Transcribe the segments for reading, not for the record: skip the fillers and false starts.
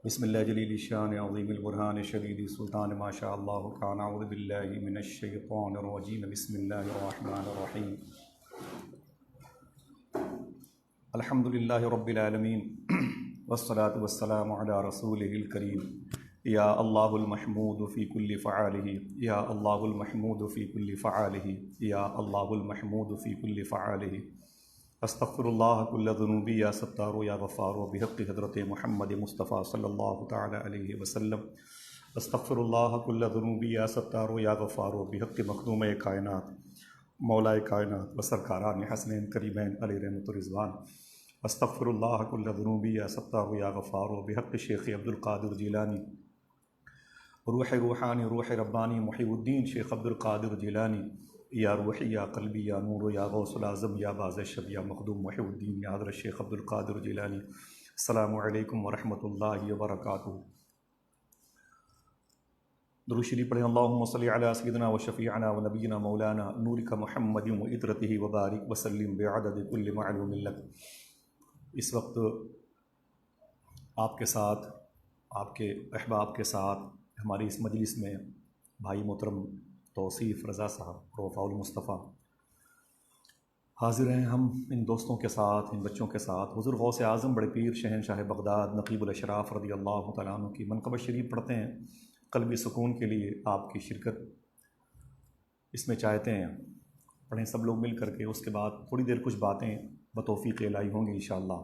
بسم اللہ جلیل الشان عظیم البرہان شدید سلطان ما شاء اللہ کان اعوذ باللہ من الشیطان الرجیم بسم اللہ الرحمن الرحیم الحمد للہ رب العالمین والصلاة والسلام علی رسولہ الکریم یا اللہ المحمود فی کل فعالہ یا اللہ المحمود فی کل فعالہ یا اللہ المحمود فی کل فعالہ استغفر اللہ کل ذنوبی یا ستار یا غفار بحق حضرت محمد مصطفیٰ صلی اللہ تعالی علیہ وسلم استغفر اللہ کل ذنوبی یا ستار یا غفار بحق مخدوم کائنات مولا کائنات و سرکاران حسنین کریمین علیہ رحمت و رضوان استغفر اللہ کل ذنوبی یا ستار یا غفار بحق شیخ عبد القادر جیلانی روح روحانی روح ربانی محی الدین شیخ عبد القادر جیلانی یا روحی یا قلبی یا نور یا غوث العظم یا باز شب یا مخدوم محی الدین یا حضرت شیخ عبد القادر جیلانی السلام علیکم ورحمۃ اللہ وبرکاتہ۔ درود شریف پڑھیں۔ اللہم صلی علی سیدنا و شفیعنا و نبینا مولانا نورک محمد و عطرتہ وبارک وسلم بعدد کل معلوم لک۔ اس وقت آپ کے ساتھ، آپ کے احباب کے ساتھ ہماری اس مجلس میں بھائی محترم توصیف رضا صاحب رفاع المصطفیٰ حاضر ہیں۔ ہم ان دوستوں کے ساتھ، ان بچوں کے ساتھ حضور غوث اعظم بڑے پیر شہنشاہ بغداد نقیب الاشراف رضی اللہ تعالیٰ عنہ کی منقبت شریف پڑھتے ہیں۔ قلبی سکون کے لیے آپ کی شرکت اس میں چاہتے ہیں، پڑھیں سب لوگ مل کر کے، اس کے بعد تھوڑی دیر کچھ باتیں بتوفیق الہی ہوں گی انشاءاللہ۔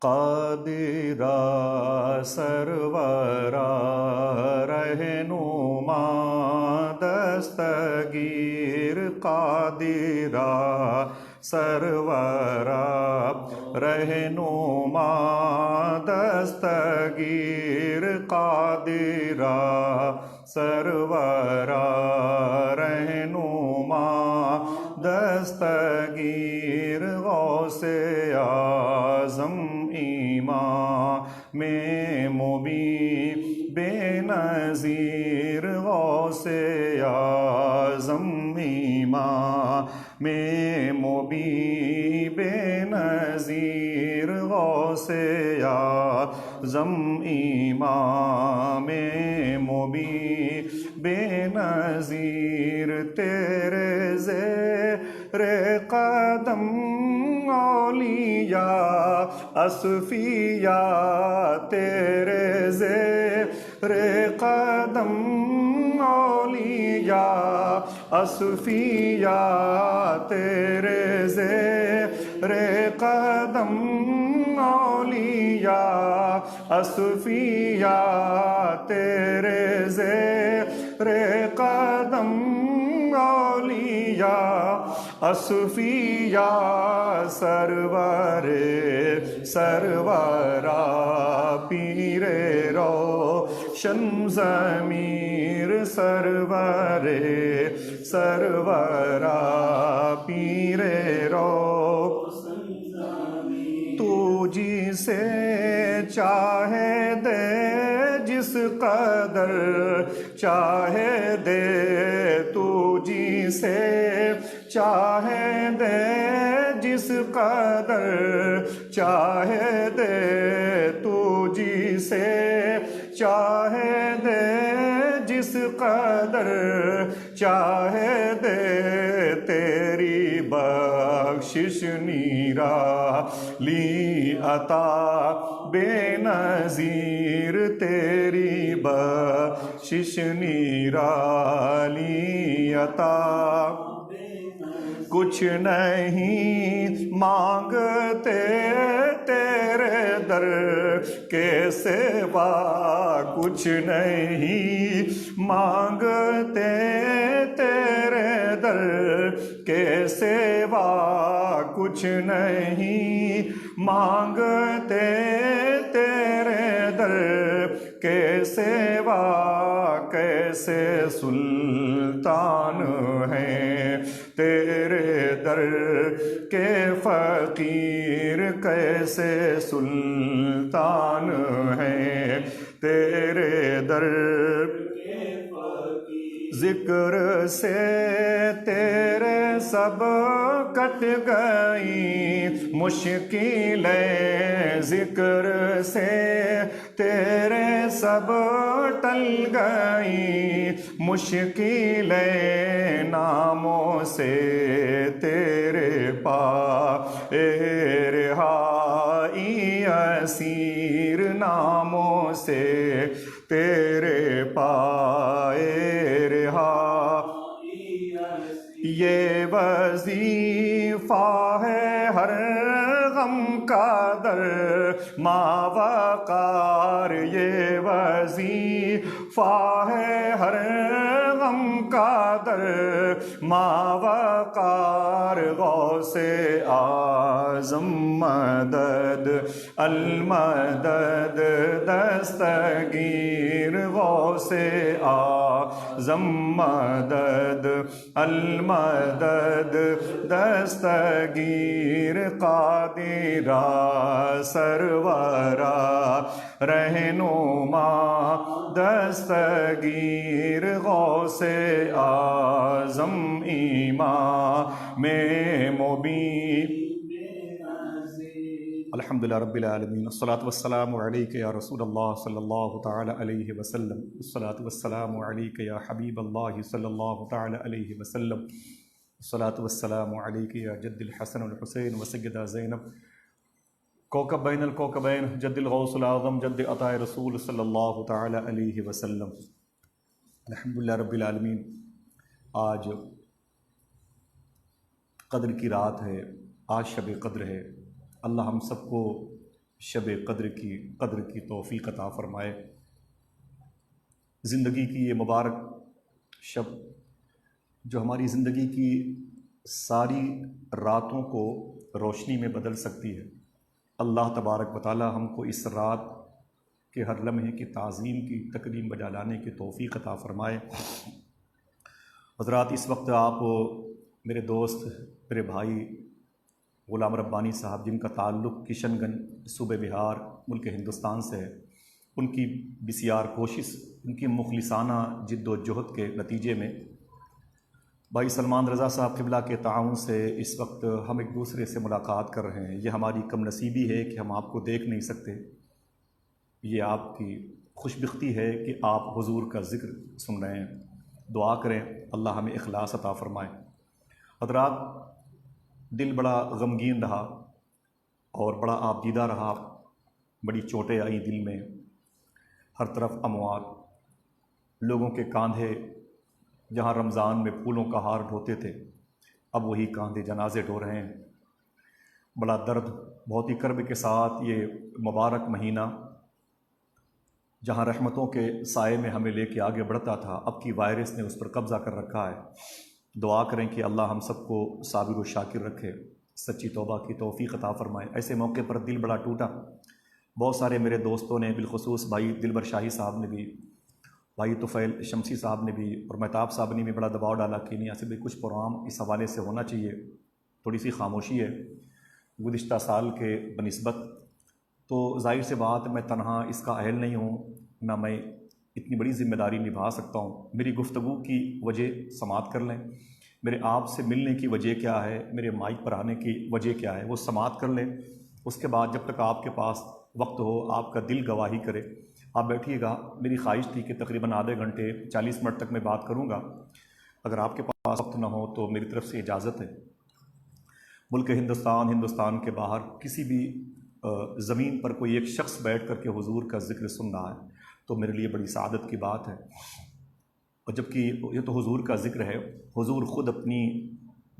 قادرا سرورا رہنما دستگیر قادرا سرورا رہنما دستگیر قادرا سرورا رہنما دستگیر غوث اعظم میں مبین بے نظیر غوث اعظم ایمان میں مبین بے نظیر غوث اعظم ایمان میں مبین بے نظیر تیرے زیر قدم اولیاء اصفیاء تیرے زیر قدم اولیاء اصفیاء تیرے زیر قدم اولیاء اصفیاء تیرے زیر قدم اولیاء اصفیاء سرور سرورا پیر روشن ضمیر سرور سرورا پیر روشن ضمیر تو جسے چاہے دے جس قدر چاہے دے، تو جسے چاہے دے جس قدر چاہے دے، تو جسے چاہے دے جس قدر چاہے دے، تیری بخشش نرالی عطا بے نظیر، تیری بخشش نرالی عطا کچھ نہیں مانگتے تیرے در کے سوا، کچھ نہیں مانگتے تیرے در کے سوا، کچھ نہیں مانگتے تیرے در کے سوا، کیسے سلطان ہیں تیرے در کے فقیر، کیسے سلطان ہیں تیرے در ذکر سے تیرے سب کٹ گئی مشکلیں ذکر سے، تیرے سب ٹل گئی مشکلیں ناموں سے، تیرے پائے رہائی اسیر ناموں سے، تیرے پائے رہائی یہ وظیفہ ہے ہر غم کا در ماوقار، یہ وظیفہ ہے ہر غم کا در ماوقار، غوث اعظم مدد المدد دستگیر، غوث اعظم مدد المدد دستگیر، قادرا سرورا رہنما دستگیر، غوث اعظم امام مبین۔ الحمدللہ رب العالمین، الصلاۃ والسلام علیک یا رسول اللہ صلی اللہ تعالی علیہ وسلم، الصلاۃ والسلام علیک یا حبیب اللہ صلی اللہ تعالی علیہ وسلم، الصلاۃ والسلام علیک یا جد الحسن والحسین وسیدہ زینب، کوكب بین الكوكبین، جد الغوث الاعظم، جد عطائے رسول صلی اللہ تعالی علیہ وسلم۔ الحمدللہ رب العالمین، آج قدر کی رات ہے، آج شب قدر ہے۔ اللہ ہم سب کو شب قدر کی توفیق عطا فرمائے۔ زندگی کی یہ مبارک شب جو ہماری زندگی کی ساری راتوں کو روشنی میں بدل سکتی ہے، اللہ تبارک و تعالی ہم کو اس رات کے ہر لمحے کی تعظیم کی تکریم بجا لانے کی توفیق عطا فرمائے۔ حضرات، اس وقت آپ میرے دوست، میرے بھائی غلام ربانی صاحب، جن کا تعلق کشن گنج صوبہ بہار ملک ہندوستان سے ہے، ان کی بسیار کوشش، ان کی مخلصانہ جد و جہد کے نتیجے میں بھائی سلمان رضا صاحب قبلہ کے تعاون سے اس وقت ہم ایک دوسرے سے ملاقات کر رہے ہیں۔ یہ ہماری کم نصیبی ہے کہ ہم آپ کو دیکھ نہیں سکتے، یہ آپ کی خوش بختی ہے کہ آپ حضور کا ذکر سن رہے ہیں۔ دعا کریں اللہ ہمیں اخلاص عطا فرمائے۔ حضرات، دل بڑا غمگین رہا اور بڑا آبدیدہ رہا، بڑی چوٹیں آئیں دل میں، ہر طرف اموات، لوگوں کے کاندھے جہاں رمضان میں پھولوں کا ہار ڈھوتے تھے، اب وہی کاندھے جنازے ڈھو رہے ہیں۔ بڑا درد، بہت ہی کرب کے ساتھ یہ مبارک مہینہ جہاں رحمتوں کے سائے میں ہمیں لے کے آگے بڑھتا تھا، اب کی وائرس نے اس پر قبضہ کر رکھا ہے۔ دعا کریں کہ اللہ ہم سب کو صابر و شاکر رکھے، سچی توبہ کی توفیق عطا فرمائے۔ ایسے موقع پر دل بڑا ٹوٹا، بہت سارے میرے دوستوں نے، بالخصوص بھائی دلبر شاہی صاحب نے بھی، بھائی طفیل شمسی صاحب نے بھی اور مہتاب صاحب نے بھی بڑا دباؤ ڈالا کہ نہیں آصف بھائی کچھ پروگرام اس حوالے سے ہونا چاہیے، تھوڑی سی خاموشی ہے گزشتہ سال کے بنسبت۔ تو ظاہر سے بات، میں تنہا اس کا اہل نہیں ہوں، نہ میں اتنی بڑی ذمہ داری نبھا سکتا ہوں۔ میری گفتگو کی وجہ سماعت کر لیں، میرے آپ سے ملنے کی وجہ کیا ہے، میرے مائک پر آنے کی وجہ کیا ہے، وہ سماعت کر لیں۔ اس کے بعد جب تک آپ کے پاس وقت ہو، آپ کا دل گواہی کرے، آپ بیٹھیے گا۔ میری خواہش تھی کہ تقریباً آدھے گھنٹے 40 منٹ تک میں بات کروں گا، اگر آپ کے پاس وقت نہ ہو تو میری طرف سے اجازت ہے۔ ملک ہندوستان کے باہر کسی بھی زمین پر کوئی ایک شخص بیٹھ کر کے حضور کا ذکر سن رہا ہے تو میرے لیے بڑی سعادت کی بات ہے، اور جبکہ یہ تو حضور کا ذکر ہے، حضور خود اپنی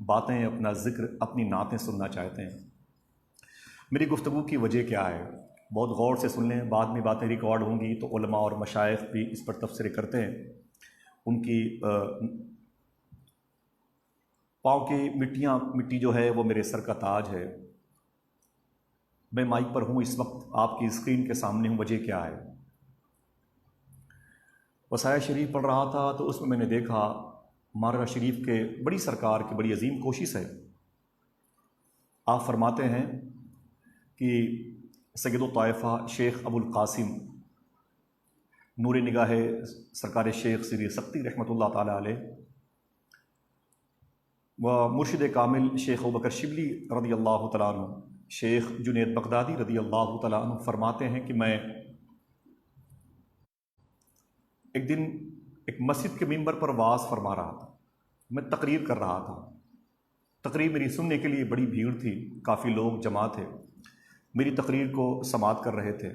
باتیں، اپنا ذکر، اپنی نعتیں سننا چاہتے ہیں۔ میری گفتگو کی وجہ کیا ہے، بہت غور سے سن لیں، بعد میں باتیں ریکارڈ ہوں گی تو علماء اور مشائخ بھی اس پر تبصرے کرتے ہیں، ان کی پاؤں کی مٹی جو ہے وہ میرے سر کا تاج ہے۔ میں مائک پر ہوں اس وقت، آپ کی اسکرین کے سامنے ہوں، وجہ کیا ہے؟ وصایا شریف پڑھ رہا تھا تو اس میں نے دیکھا مارہ شریف کے بڑی سرکار کی بڑی عظیم کوشش ہے۔ آپ فرماتے ہیں کہ سید الطائفہ شیخ ابو القاسم نور نگاہ سرکار شیخ سری سختی رحمۃ اللہ تعالی علیہ و مرشد کامل شیخ ابوبکر شبلی رضی اللہ تعالیٰ عنہ، شیخ جنید بغدادی رضی اللہ تعالیٰ عنہ فرماتے ہیں کہ میں ایک دن ایک مسجد کے ممبر پر واعظ فرما رہا تھا، میں تقریر کر رہا تھا، تقریر میری سننے کے لیے بڑی بھیڑ تھی، کافی لوگ جمع تھے، میری تقریر کو سماعت کر رہے تھے۔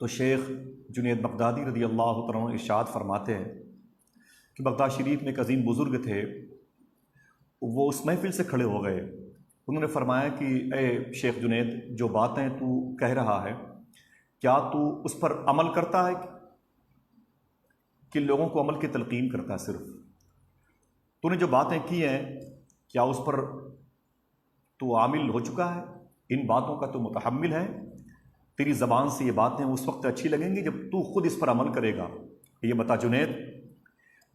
تو شیخ جنید بغدادی رضی اللہ تعالیٰ عنہ ارشاد فرماتے ہیں کہ بغداد شریف میں ایک عظیم بزرگ تھے، وہ اس محفل سے کھڑے ہو گئے، انہوں نے فرمایا کہ اے شیخ جنید، جو باتیں تو کہہ رہا ہے کیا تو اس پر عمل کرتا ہے کہ لوگوں کو عمل کی تلقین کرتا ہے؟ صرف تو نے جو باتیں کی ہیں کیا اس پر تو عامل ہو چکا ہے؟ ان باتوں کا تو متحمل ہے؟ تیری زبان سے یہ باتیں اس وقت اچھی لگیں گی جب تو خود اس پر عمل کرے گا۔ یہ بتا جنید،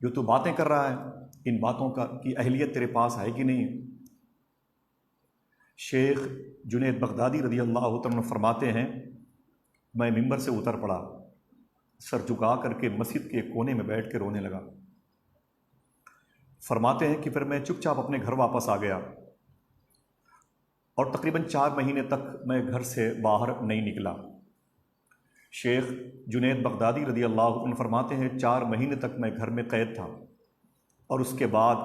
جو تو باتیں کر رہا ہے ان باتوں کی اہلیت تیرے پاس ہے کہ نہیں؟ شیخ جنید بغدادی رضی اللہ تعالیٰ عنہ فرماتے ہیں میں ممبر سے اتر پڑا، سر جھکا کر کے مسجد کے کونے میں بیٹھ کے رونے لگا۔ فرماتے ہیں کہ پھر میں چپ چاپ اپنے گھر واپس آ گیا اور تقریباً 4 مہینے تک میں گھر سے باہر نہیں نکلا۔ شیخ جنید بغدادی رضی اللہ عنہ فرماتے ہیں 4 مہینے تک میں گھر میں قید تھا، اور اس کے بعد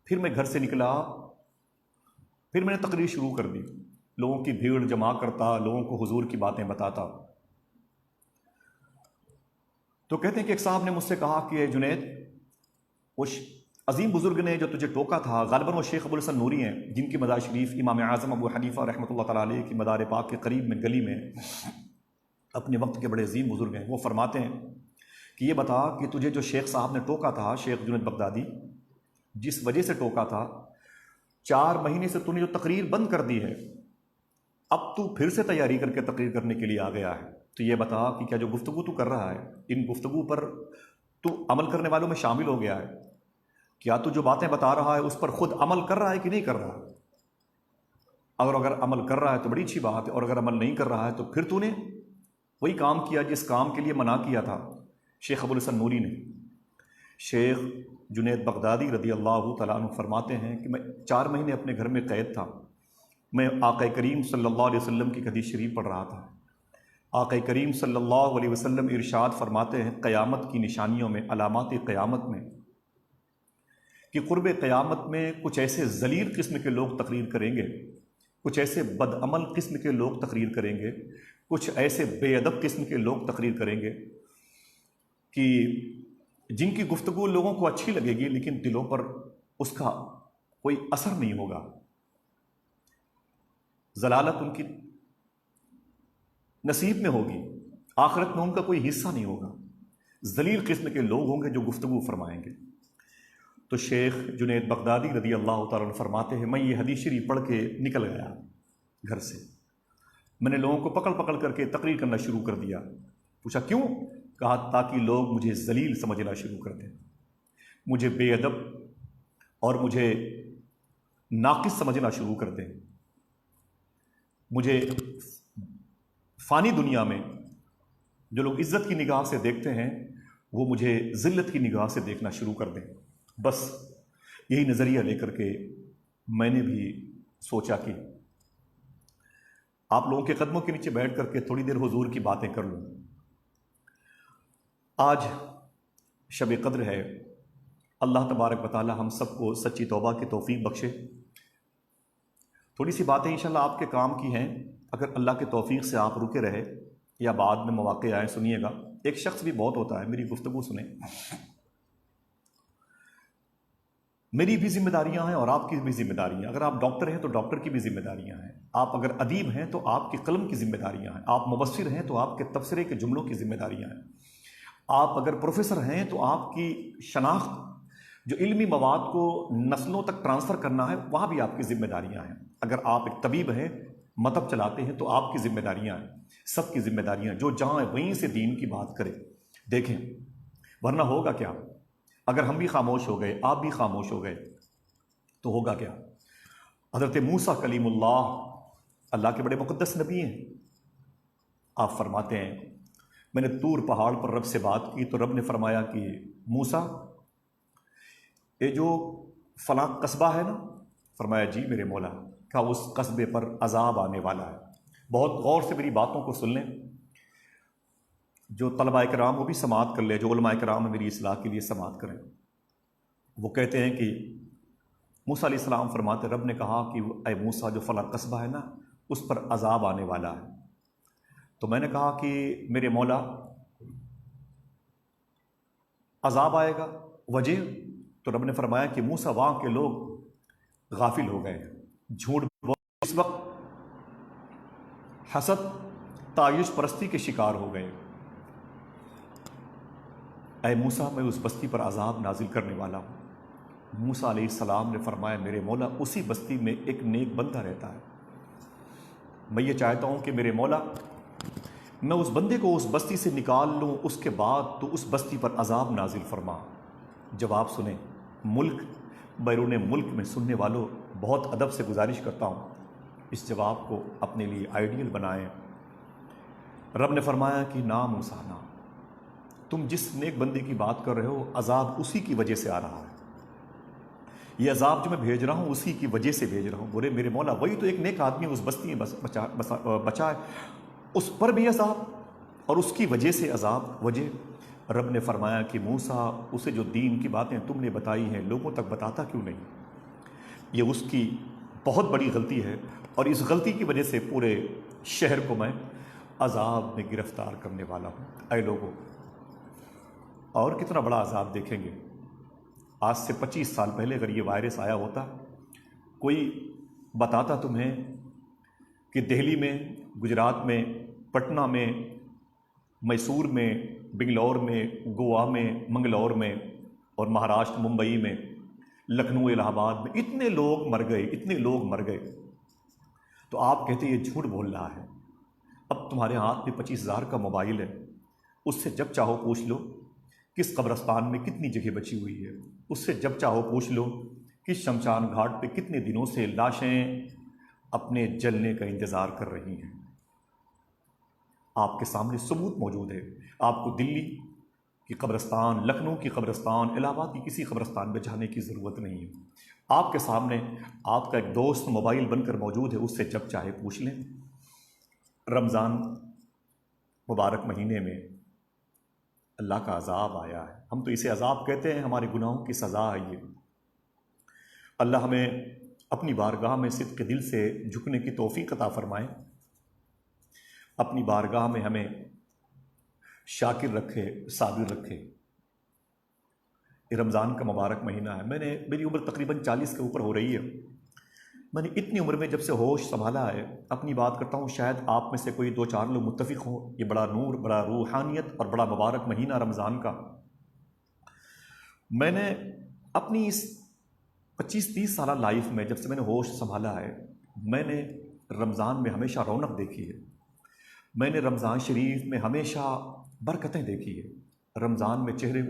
پھر میں گھر سے نکلا، پھر میں نے تقریر شروع کر دی، لوگوں کی بھیڑ جمع کرتا، لوگوں کو حضور کی باتیں بتاتا۔ تو کہتے ہیں کہ ایک صاحب نے مجھ سے کہا کہ اے جنید، اس عظیم بزرگ نے جو تجھے ٹوکا تھا، غالباً وہ شیخ ابو الحسن نوری ہیں جن کی مزار شریف امام اعظم ابو حنیفہ رحمۃ اللہ تعالیٰ علیہ کی مدار پاک کے قریب میں گلی میں اپنے وقت کے بڑے عظیم بزرگ ہیں۔ وہ فرماتے ہیں کہ یہ بتا کہ تجھے جو شیخ صاحب نے ٹوکا تھا، شیخ جنید بغدادی، جس وجہ سے ٹوکا تھا، 4 مہینے سے تو نے جو تقریر بند کر دی ہے، اب تو پھر سے تیاری کر کے تقریر کرنے کے لیے آ گیا ہے، تو یہ بتا کہ کیا جو گفتگو تو کر رہا ہے ان گفتگو پر تو عمل کرنے والوں میں شامل ہو گیا ہے؟ کیا تو جو باتیں بتا رہا ہے اس پر خود عمل کر رہا ہے کہ نہیں کر رہا؟ اگر عمل کر رہا ہے تو بڑی اچھی بات ہے، اور اگر عمل نہیں کر رہا ہے تو پھر تو نے وہی کام کیا جس کام کے لیے منع کیا تھا شیخ ابو الحسن نوری نے۔ شیخ جنید بغدادی رضی اللہ تعالیٰ عنہ فرماتے ہیں کہ میں 4 مہینے اپنے گھر میں قید تھا، میں آقا کریم صلی اللہ علیہ وسلم کی حدیث شریف پڑھ رہا تھا۔ آقا کریم صلی اللہ علیہ وسلم ارشاد فرماتے ہیں قیامت کی نشانیوں میں، علامات قیامت میں، کہ قرب قیامت میں کچھ ایسے ذلیل قسم کے لوگ تقریر کریں گے، کچھ ایسے بدعمل قسم کے لوگ تقریر کریں گے، کچھ ایسے بے ادب قسم کے لوگ تقریر کریں گے کہ جن کی گفتگو لوگوں کو اچھی لگے گی لیکن دلوں پر اس کا کوئی اثر نہیں ہوگا، ضلالت ان کی نصیب میں ہوگی، آخرت میں ان کا کوئی حصہ نہیں ہوگا، ذلیل قسم کے لوگ ہوں گے جو گفتگو فرمائیں گے۔ تو شیخ جنید بغدادی رضی اللہ تعالیٰ عنہ فرماتے ہیں میں یہ حدیث شریف پڑھ کے نکل گیا گھر سے، میں نے لوگوں کو پکڑ پکڑ کر کے تقریر کرنا شروع کر دیا۔ پوچھا کیوں؟ کہا تاکہ لوگ مجھے ذلیل سمجھنا شروع کر دیں، مجھے بے ادب اور مجھے ناقص سمجھنا شروع کر دیں، مجھے فانی دنیا میں جو لوگ عزت کی نگاہ سے دیکھتے ہیں وہ مجھے ذلت کی نگاہ سے دیکھنا شروع کر دیں۔ بس یہی نظریہ لے کر کے میں نے بھی سوچا کہ آپ لوگوں کے قدموں کے نیچے بیٹھ کر کے تھوڑی دیر حضور کی باتیں کر لوں۔ آج شب قدر ہے، اللہ تبارک و تعالی ہم سب کو سچی توبہ کی توفیق بخشے۔ تھوڑی سی باتیں انشاءاللہ آپ کے کام کی ہیں، اگر اللہ کے توفیق سے آپ رکے رہے یا بعد میں مواقع آئے سنیے گا۔ ایک شخص بھی بہت ہوتا ہے، میری گفتگو سنیں۔ میری بھی ذمہ داریاں ہیں اور آپ کی بھی ذمہ داریاں ہیں، اگر آپ ڈاکٹر ہیں تو ڈاکٹر کی بھی ذمہ داریاں ہیں، آپ اگر ادیب ہیں تو آپ کی قلم کی ذمہ داریاں ہیں، آپ مبصر ہیں تو آپ کے تبصرے کے جملوں کی ذمہ داریاں ہیں، آپ اگر پروفیسر ہیں تو آپ کی شناخت جو علمی مواد کو نسلوں تک ٹرانسفر کرنا ہے وہاں بھی آپ کی ذمہ داریاں ہیں، اگر آپ ایک طبیب ہیں، مطب چلاتے ہیں تو آپ کی ذمہ داریاں ہیں، سب کی ذمہ داریاں ہیں، جو جہاں وہیں سے دین کی بات کرے۔ دیکھیں ورنہ ہوگا کیا؟ اگر ہم بھی خاموش ہو گئے، آپ بھی خاموش ہو گئے تو ہوگا کیا؟ حضرت موسیٰ کلیم اللہ کے بڑے مقدس نبی ہیں، آپ فرماتے ہیں میں نے طور پہاڑ پر رب سے بات کی تو رب نے فرمایا کہ موسیٰ یہ جو فلاں قصبہ ہے نا، فرمایا جی میرے مولا، کہا اس قصبے پر عذاب آنے والا ہے۔ بہت غور سے میری باتوں کو سن لیں، جو طلباء کرام وہ بھی سماعت کر لیں، جو علماء کرام ہیں میری اصلاح کے لیے سماعت کریں۔ وہ کہتے ہیں کہ موسیٰ علیہ السلام فرماتے رب نے کہا کہ اے موسیٰ جو فلاں قصبہ ہے نا اس پر عذاب آنے والا ہے۔ تو میں نے کہا کہ میرے مولا عذاب آئے گا، وجہ؟ تو رب نے فرمایا کہ موسیٰ وہاں کے لوگ غافل ہو گئے، جھوٹ اس وقت حسد تعیش پرستی کے شکار ہو گئے۔ اے موسیٰ میں اس بستی پر عذاب نازل کرنے والا ہوں۔ موسیٰ علیہ السلام نے فرمایا میرے مولا اسی بستی میں ایک نیک بندہ رہتا ہے، میں یہ چاہتا ہوں کہ میرے مولا میں اس بندے کو اس بستی سے نکال لوں، اس کے بعد تو اس بستی پر عذاب نازل فرما۔ جواب سنیں، ملک بیرون ملک میں سننے والوں بہت ادب سے گزارش کرتا ہوں اس جواب کو اپنے لیے آئیڈیل بنائیں۔ رب نے فرمایا کہ نا موسیٰ نا، تم جس نیک بندے کی بات کر رہے ہو عذاب اسی کی وجہ سے آ رہا ہے، یہ عذاب جو میں بھیج رہا ہوں اسی کی وجہ سے بھیج رہا ہوں۔ بولے میرے مولا وہی تو ایک نیک آدمی اس بستی میں بچا ہے، اس پر بھی عذاب اور اس کی وجہ سے عذاب، وجہ؟ رب نے فرمایا کہ موسیٰ اسے جو دین کی باتیں تم نے بتائی ہیں لوگوں تک بتاتا کیوں نہیں؟ یہ اس کی بہت بڑی غلطی ہے، اور اس غلطی کی وجہ سے پورے شہر کو میں عذاب میں گرفتار کرنے والا ہوں۔ اے لوگوں، اور کتنا بڑا عذاب دیکھیں گے۔ آج سے 25 سال پہلے اگر یہ وائرس آیا ہوتا، کوئی بتاتا تمہیں کہ دہلی میں، گجرات میں، پٹنہ میں، میسور میں، بنگلور میں، گوا میں، منگلور میں، اور مہاراشٹر ممبئی میں، لکھنؤ الہ آباد میں اتنے لوگ مر گئے، اتنے لوگ مر گئے، تو آپ کہتے یہ جھوٹ بول رہا ہے۔ اب تمہارے ہاتھ میں 25,000 کا موبائل ہے، اس سے جب چاہو پوچھ لو کس قبرستان میں کتنی جگہ بچی ہوئی ہے، اس سے جب چاہو پوچھ لو کس شمشان گھاٹ پہ کتنے دنوں سے لاشیں اپنے جلنے کا انتظار کر رہی ہیں۔ آپ کے سامنے ثبوت موجود ہے۔ آپ کو دلی کی قبرستان، لکھنؤ کی قبرستان، الہ آباد کی کسی قبرستان میں جانے کی ضرورت نہیں ہے۔ آپ کے سامنے آپ کا ایک دوست موبائل بن کر موجود ہے، اس سے جب چاہے پوچھ لیں۔ رمضان مبارک مہینے میں اللہ کا عذاب آیا ہے، ہم تو اسے عذاب کہتے ہیں، ہمارے گناہوں کی سزا ہے یہ۔ اللہ ہمیں اپنی بارگاہ میں صدق دل سے جھکنے کی توفیق عطا فرمائے، اپنی بارگاہ میں ہمیں شاکر رکھے، صابر رکھے۔ یہ رمضان کا مبارک مہینہ ہے، میری عمر تقریباً 40 کے اوپر ہو رہی ہے۔ میں نے اتنی عمر میں جب سے ہوش سنبھالا ہے، اپنی بات کرتا ہوں، شاید آپ میں سے کوئی 2-4 لوگ متفق ہوں، یہ بڑا نور، بڑا روحانیت اور بڑا مبارک مہینہ رمضان کا۔ میں نے اپنی اس 25-30 سالہ لائف میں جب سے میں نے ہوش سنبھالا ہے، میں نے رمضان میں ہمیشہ رونق دیکھی ہے، میں نے رمضان شریف میں ہمیشہ برکتیں دیکھی ہے، رمضان میں چہرے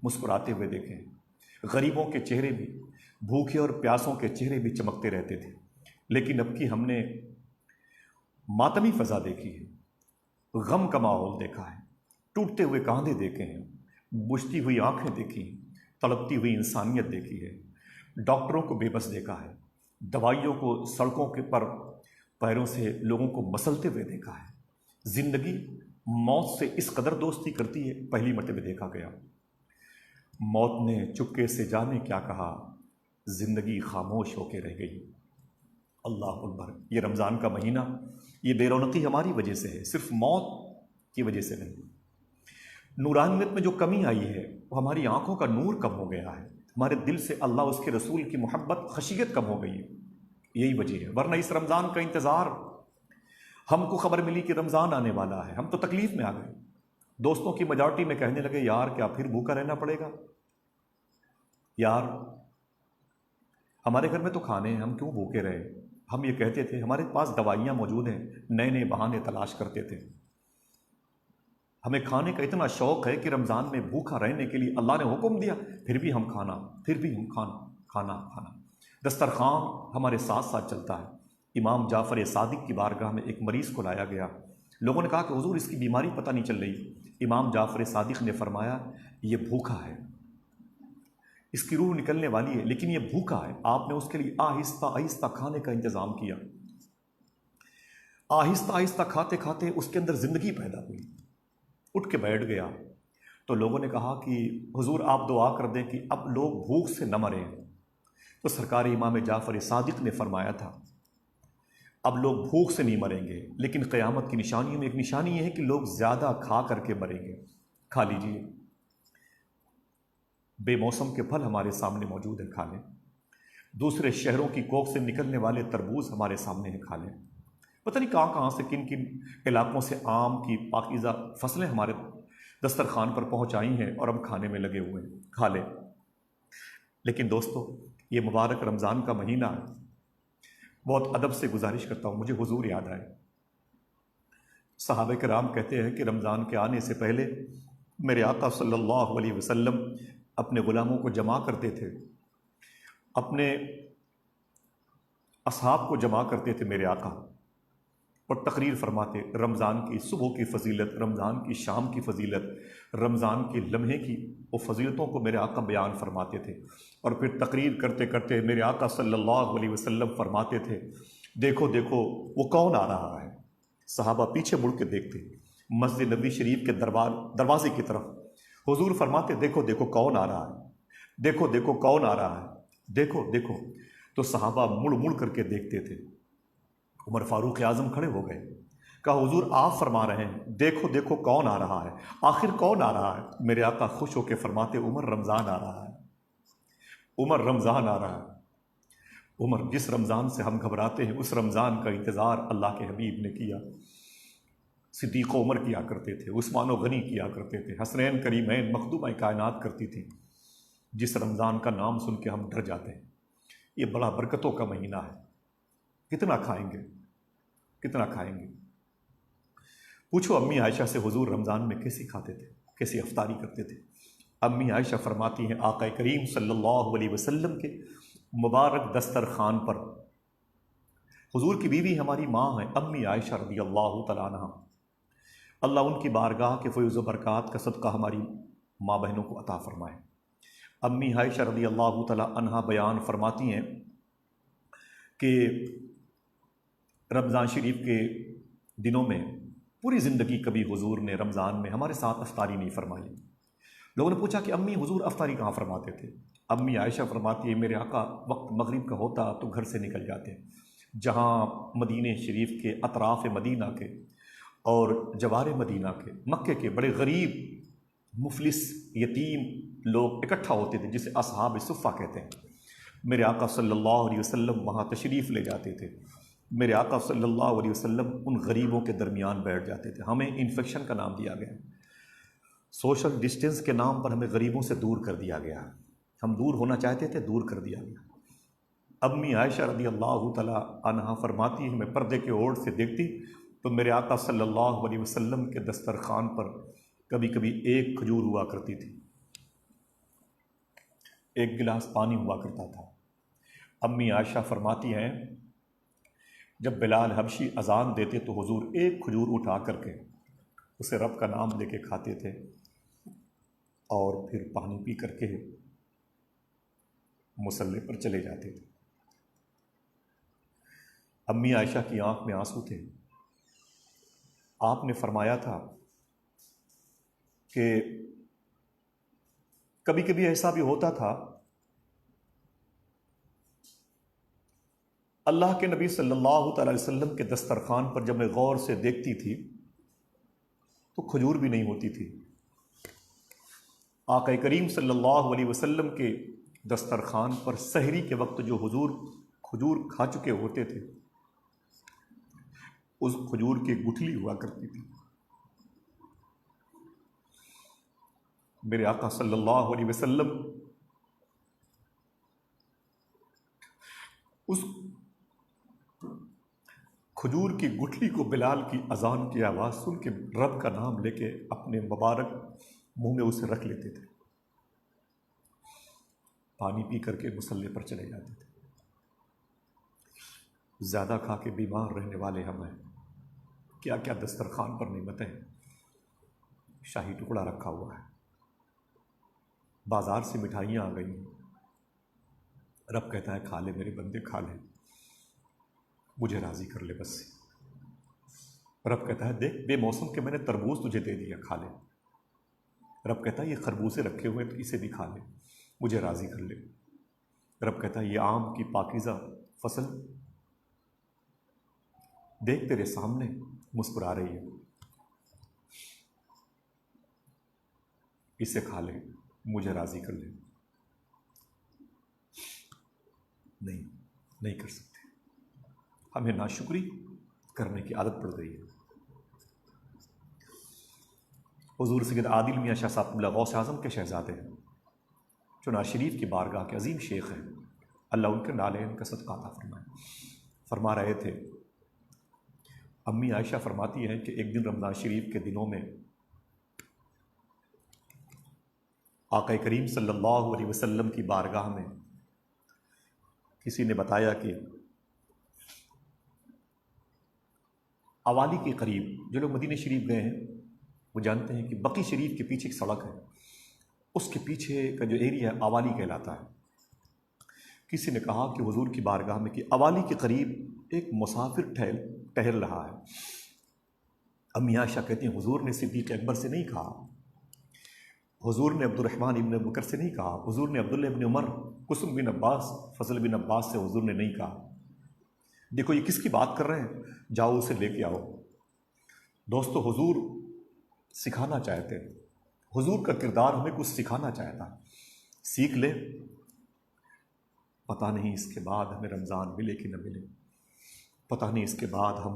مسکراتے ہوئے دیکھے ہیں، غریبوں کے چہرے بھی، بھوکے اور پیاسوں کے چہرے بھی چمکتے رہتے تھے۔ لیکن اب کی ہم نے ماتمی فضا دیکھی ہے، غم کا ماحول دیکھا ہے، ٹوٹتے ہوئے کاندھے دیکھے ہیں، بجھتی ہوئی آنکھیں دیکھی ہیں، تڑپتی ہوئی انسانیت دیکھی ہے، ڈاکٹروں کو بے بس دیکھا ہے، دوائیوں کو سڑکوں کے پر پیروں سے لوگوں کو مسلتے ہوئے دیکھا ہے۔ زندگی موت سے اس قدر دوستی کرتی ہے، پہلی مرتبہ دیکھا گیا۔ موت نے چپکے سے جانے کیا کہا، زندگی خاموش ہو کے رہ گئی۔ اللہ اکبر۔ یہ رمضان کا مہینہ، یہ بے رونقی ہماری وجہ سے ہے، صرف موت کی وجہ سے نہیں۔ نورانیت میں جو کمی آئی ہے وہ ہماری آنکھوں کا نور کم ہو گیا ہے، ہمارے دل سے اللہ اس کے رسول کی محبت، خشیت کم ہو گئی ہے، یہی وجہ ہے۔ ورنہ اس رمضان کا انتظار، ہم کو خبر ملی کہ رمضان آنے والا ہے، ہم تو تکلیف میں آ گئے۔ دوستوں کی میجارٹی میں کہنے لگے یار کیا پھر بھوکا رہنا پڑے گا؟ یار ہمارے گھر میں تو کھانے ہیں، ہم کیوں بھوکے رہے؟ ہم یہ کہتے تھے، ہمارے پاس دوائیاں موجود ہیں، نئے نئے بہانے تلاش کرتے تھے۔ ہمیں کھانے کا اتنا شوق ہے کہ رمضان میں بھوکا رہنے کے لیے اللہ نے حکم دیا، پھر بھی ہم کھانا۔ دسترخوان ہمارے ساتھ ساتھ چلتا ہے۔ امام جعفر صادق کی بارگاہ میں ایک مریض کو لایا گیا، لوگوں نے کہا کہ حضور اس کی بیماری پتہ نہیں چل رہی۔ امام جعفر صادق نے فرمایا یہ بھوکا ہے، اس کی روح نکلنے والی ہے، لیکن یہ بھوکا ہے، آپ نے اس کے لیے آہستہ آہستہ کھانے کا انتظام کیا۔ آہستہ آہستہ کھاتے کھاتے اس کے اندر زندگی پیدا ہوئی، اٹھ کے بیٹھ گیا۔ تو لوگوں نے کہا کہ حضور آپ دعا کر دیں کہ اب لوگ بھوک سے نہ مریں۔ تو سرکار امام جعفر صادق نے فرمایا تھا اب لوگ بھوک سے نہیں مریں گے، لیکن قیامت کی نشانیوں میں ایک نشانی یہ ہے کہ لوگ زیادہ کھا کر کے مریں گے۔ کھا لیجئے، بے موسم کے پھل ہمارے سامنے موجود ہیں، کھا لیں۔ دوسرے شہروں کی کوکھ سے نکلنے والے تربوز ہمارے سامنے ہیں، کھا لیں۔ پتہ نہیں کہاں کہاں سے، کن کن علاقوں سے آم کی پاکیزہ فصلیں ہمارے دسترخوان پر پہنچائی ہیں اور ہم کھانے میں لگے ہوئے ہیں، کھا لیں۔ لیکن دوستو، یہ مبارک رمضان کا مہینہ ہے، بہت ادب سے گزارش کرتا ہوں، مجھے حضور یاد آئے۔ صحابہ کرام کہتے ہیں کہ رمضان کے آنے سے پہلے میرے آقا صلی اللہ علیہ وسلم اپنے غلاموں کو جمع کرتے تھے، اپنے اصحاب کو جمع کرتے تھے میرے آقا، اور تقریر فرماتے رمضان کی صبح کی فضیلت، رمضان کی شام کی فضیلت، رمضان کے لمحے کی وہ فضیلتوں کو میرے آقا بیان فرماتے تھے۔ اور پھر تقریر کرتے کرتے میرے آقا صلی اللہ علیہ وسلم فرماتے تھے دیکھو دیکھو وہ کون آ رہا ہے۔ صحابہ پیچھے مڑ کے دیکھتے مسجد نبوی شریف کے دروازے کی طرف، حضور فرماتے دیکھو دیکھو کون آ رہا ہے، دیکھو دیکھو کون آ رہا ہے، دیکھو دیکھو۔ تو صحابہ مڑ مڑ کر کے دیکھتے تھے۔ عمر فاروق اعظم کھڑے ہو گئے، کہا حضور آپ فرما رہے ہیں دیکھو دیکھو کون آ رہا ہے، آخر کون آ رہا ہے؟ میرے آقا خوش ہو کے فرماتے عمر رمضان آ رہا ہے، عمر رمضان آ رہا ہے۔ عمر، جس رمضان سے ہم گھبراتے ہیں اس رمضان کا انتظار اللہ کے حبیب نے کیا۔ صدیق و عمر کیا کرتے تھے، عثمان و غنی کیا کرتے تھے، حسنین کریمین مخدومہ کائنات کرتی تھی۔ جس رمضان کا نام سن کے ہم ڈر جاتے ہیں۔ یہ بڑا برکتوں کا مہینہ ہے، کتنا کھائیں گے، کتنا کھائیں گے؟ پوچھو امی عائشہ سے حضور رمضان میں کیسی کھاتے تھے، کیسی افطاری کرتے تھے؟ امی عائشہ فرماتی ہیں آقا کریم صلی اللہ علیہ وسلم کے مبارک دسترخوان پر، حضور کی بیوی ہماری ماں ہیں امی عائشہ رضی اللہ تعالیٰ عنہ، اللہ ان کی بارگاہ کے فیض و برکات کا صدقہ ہماری ماں بہنوں کو عطا فرمائے۔ امی عائشہ رضی اللہ تعالیٰ عنہ بیان فرماتی ہیں کہ رمضان شریف کے دنوں میں پوری زندگی کبھی حضور نے رمضان میں ہمارے ساتھ افطاری نہیں فرمائی۔ لوگوں نے پوچھا کہ امی حضور افطاری کہاں فرماتے تھے؟ امی عائشہ فرماتی ہے میرے آقا وقت مغرب کا ہوتا تو گھر سے نکل جاتے، جہاں مدینہ شریف کے اطراف مدینہ کے اور جوار مدینہ کے مکے کے بڑے غریب مفلس یتیم لوگ اکٹھا ہوتے تھے، جسے اصحاب صفہ کہتے ہیں۔ میرے آقا صلی اللہ علیہ وسلم وہاں تشریف لے جاتے تھے، میرے آقا صلی اللہ علیہ وسلم ان غریبوں کے درمیان بیٹھ جاتے تھے۔ ہمیں انفیکشن کا نام دیا گیا، سوشل ڈسٹینس کے نام پر ہمیں غریبوں سے دور کر دیا گیا، ہم دور ہونا چاہتے تھے، دور کر دیا گیا۔ امی عائشہ رضی اللہ تعالی عنہا فرماتی ہے میں پردے کے اوڑ سے دیکھتی تو میرے آقا صلی اللہ علیہ وسلم کے دسترخوان پر کبھی کبھی ایک کھجور ہوا کرتی تھی، ایک گلاس پانی ہوا کرتا تھا۔ امی عائشہ فرماتی ہیں جب بلال حبشی اذان دیتے تو حضور ایک کھجور اٹھا کر کے اسے رب کا نام لے کے کھاتے تھے اور پھر پانی پی کر کے مصلی پر چلے جاتے تھے۔ امی عائشہ کی آنکھ میں آنسو تھے۔ آپ نے فرمایا تھا کہ کبھی کبھی ایسا بھی ہوتا تھا اللہ کے نبی صلی اللہ تعالی علیہ وسلم کے دسترخوان پر جب میں غور سے دیکھتی تھی تو کھجور بھی نہیں ہوتی تھی۔ آقا کریم صلی اللہ علیہ وسلم کے دسترخوان پر سحری کے وقت جو حضور کھجور کھا چکے ہوتے تھے اس کھجور کی گٹھلی ہوا کرتی تھی۔ میرے آقا صلی اللہ علیہ وسلم اس کھجور کی گٹھلی کو بلال کی اذان کی آواز سن کے رب کا نام لے کے اپنے مبارک منہ میں اسے رکھ لیتے تھے، پانی پی کر کے مصلی پر چلے جاتے تھے۔ زیادہ کھا کے بیمار رہنے والے ہم ہیں، کیا کیا دسترخوان پر نعمتیں، شاہی ٹکڑا رکھا ہوا ہے، بازار سے مٹھائیاں آ گئی ہیں، رب کہتا ہے کھا لے میرے بندے کھا لے، مجھے راضی کر لے بس۔ رب کہتا ہے دیکھ بے موسم کے میں نے تربوز تجھے دے دیا، کھا لے۔ رب کہتا ہے یہ خربوزے رکھے ہوئے تو اسے بھی کھا لے، مجھے راضی کر لے۔ رب کہتا ہے یہ آم کی پاکیزہ فصل دیکھ تیرے سامنے مسکرا رہی ہے، اسے کھا لے، مجھے راضی کر لے۔ نہیں کر سکتے، ہمیں ناشکری کرنے کی عادت پڑ گئی ہے۔ حضور سید عادل میاں شاہ صاحب اللہ غوث اعظم کے شہزادے ہیں، جو نواز شریف کی بارگاہ کے عظیم شیخ ہیں، اللہ ان کے نالے ان کا صدقہ عطا فرمائے۔ فرما رہے تھے، امی عائشہ فرماتی ہیں کہ ایک دن رمضان شریف کے دنوں میں آقا کریم صلی اللہ علیہ وسلم کی بارگاہ میں کسی نے بتایا کہ اوالی کے قریب، جو لوگ مدینہ شریف گئے ہیں وہ جانتے ہیں کہ بقی شریف کے پیچھے ایک سڑک ہے، اس کے پیچھے کا جو ایریا ہے اوالی کہلاتا ہے۔ کسی نے کہا کہ حضور کی بارگاہ میں کہ اوالی کے قریب ایک مسافر ٹہل رہا ہے۔ امی عائشہ کہتی ہیں حضور نے صدیق اکبر سے نہیں کہا، حضور نے عبد الرحمن ابن بکر سے نہیں کہا، حضور نے عبداللہ ابن عمر، قسم بن عباس، فضل بن عباس سے حضور نے نہیں کہا دیکھو یہ کس کی بات کر رہے ہیں، جاؤ اسے لے کے آؤ۔ دوستو حضور سکھانا چاہتے ہیں، حضور کا کردار ہمیں کچھ سکھانا چاہتا، سیکھ لے، پتہ نہیں اس کے بعد ہمیں رمضان ملے کہ نہ ملے، پتہ نہیں اس کے بعد ہم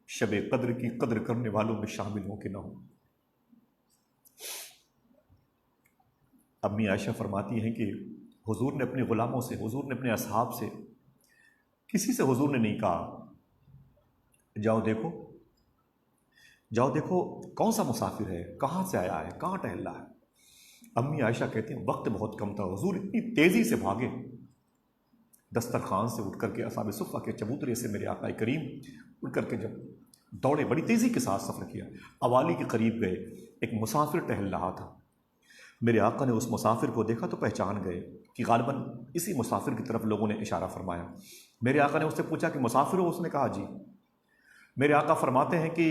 شب قدر کی قدر کرنے والوں میں شامل ہوں کہ نہ ہوں۔ امی عائشہ فرماتی ہیں کہ حضور نے اپنے غلاموں سے، حضور نے اپنے اصحاب سے، کسی سے حضور نے نہیں کہا جاؤ دیکھو کون سا مسافر ہے، کہاں سے آیا ہے، کہاں ٹہل رہا ہے۔ امی عائشہ کہتی ہیں وقت بہت کم تھا، حضور اتنی تیزی سے بھاگے، دسترخوان سے اٹھ کر کے اصحاب صفہ کے چبوترے سے میرے آقا کریم اٹھ کر کے جب دوڑے، بڑی تیزی کے ساتھ سفر کیا، اوالی کے قریب گئے، ایک مسافر ٹہل رہا تھا۔ میرے آقا نے اس مسافر کو دیکھا تو پہچان گئے کہ غالباً اسی مسافر کی طرف لوگوں نے اشارہ فرمایا۔ میرے آقا نے اس سے پوچھا کہ مسافر ہو؟ اس نے کہا جی۔ میرے آقا فرماتے ہیں کہ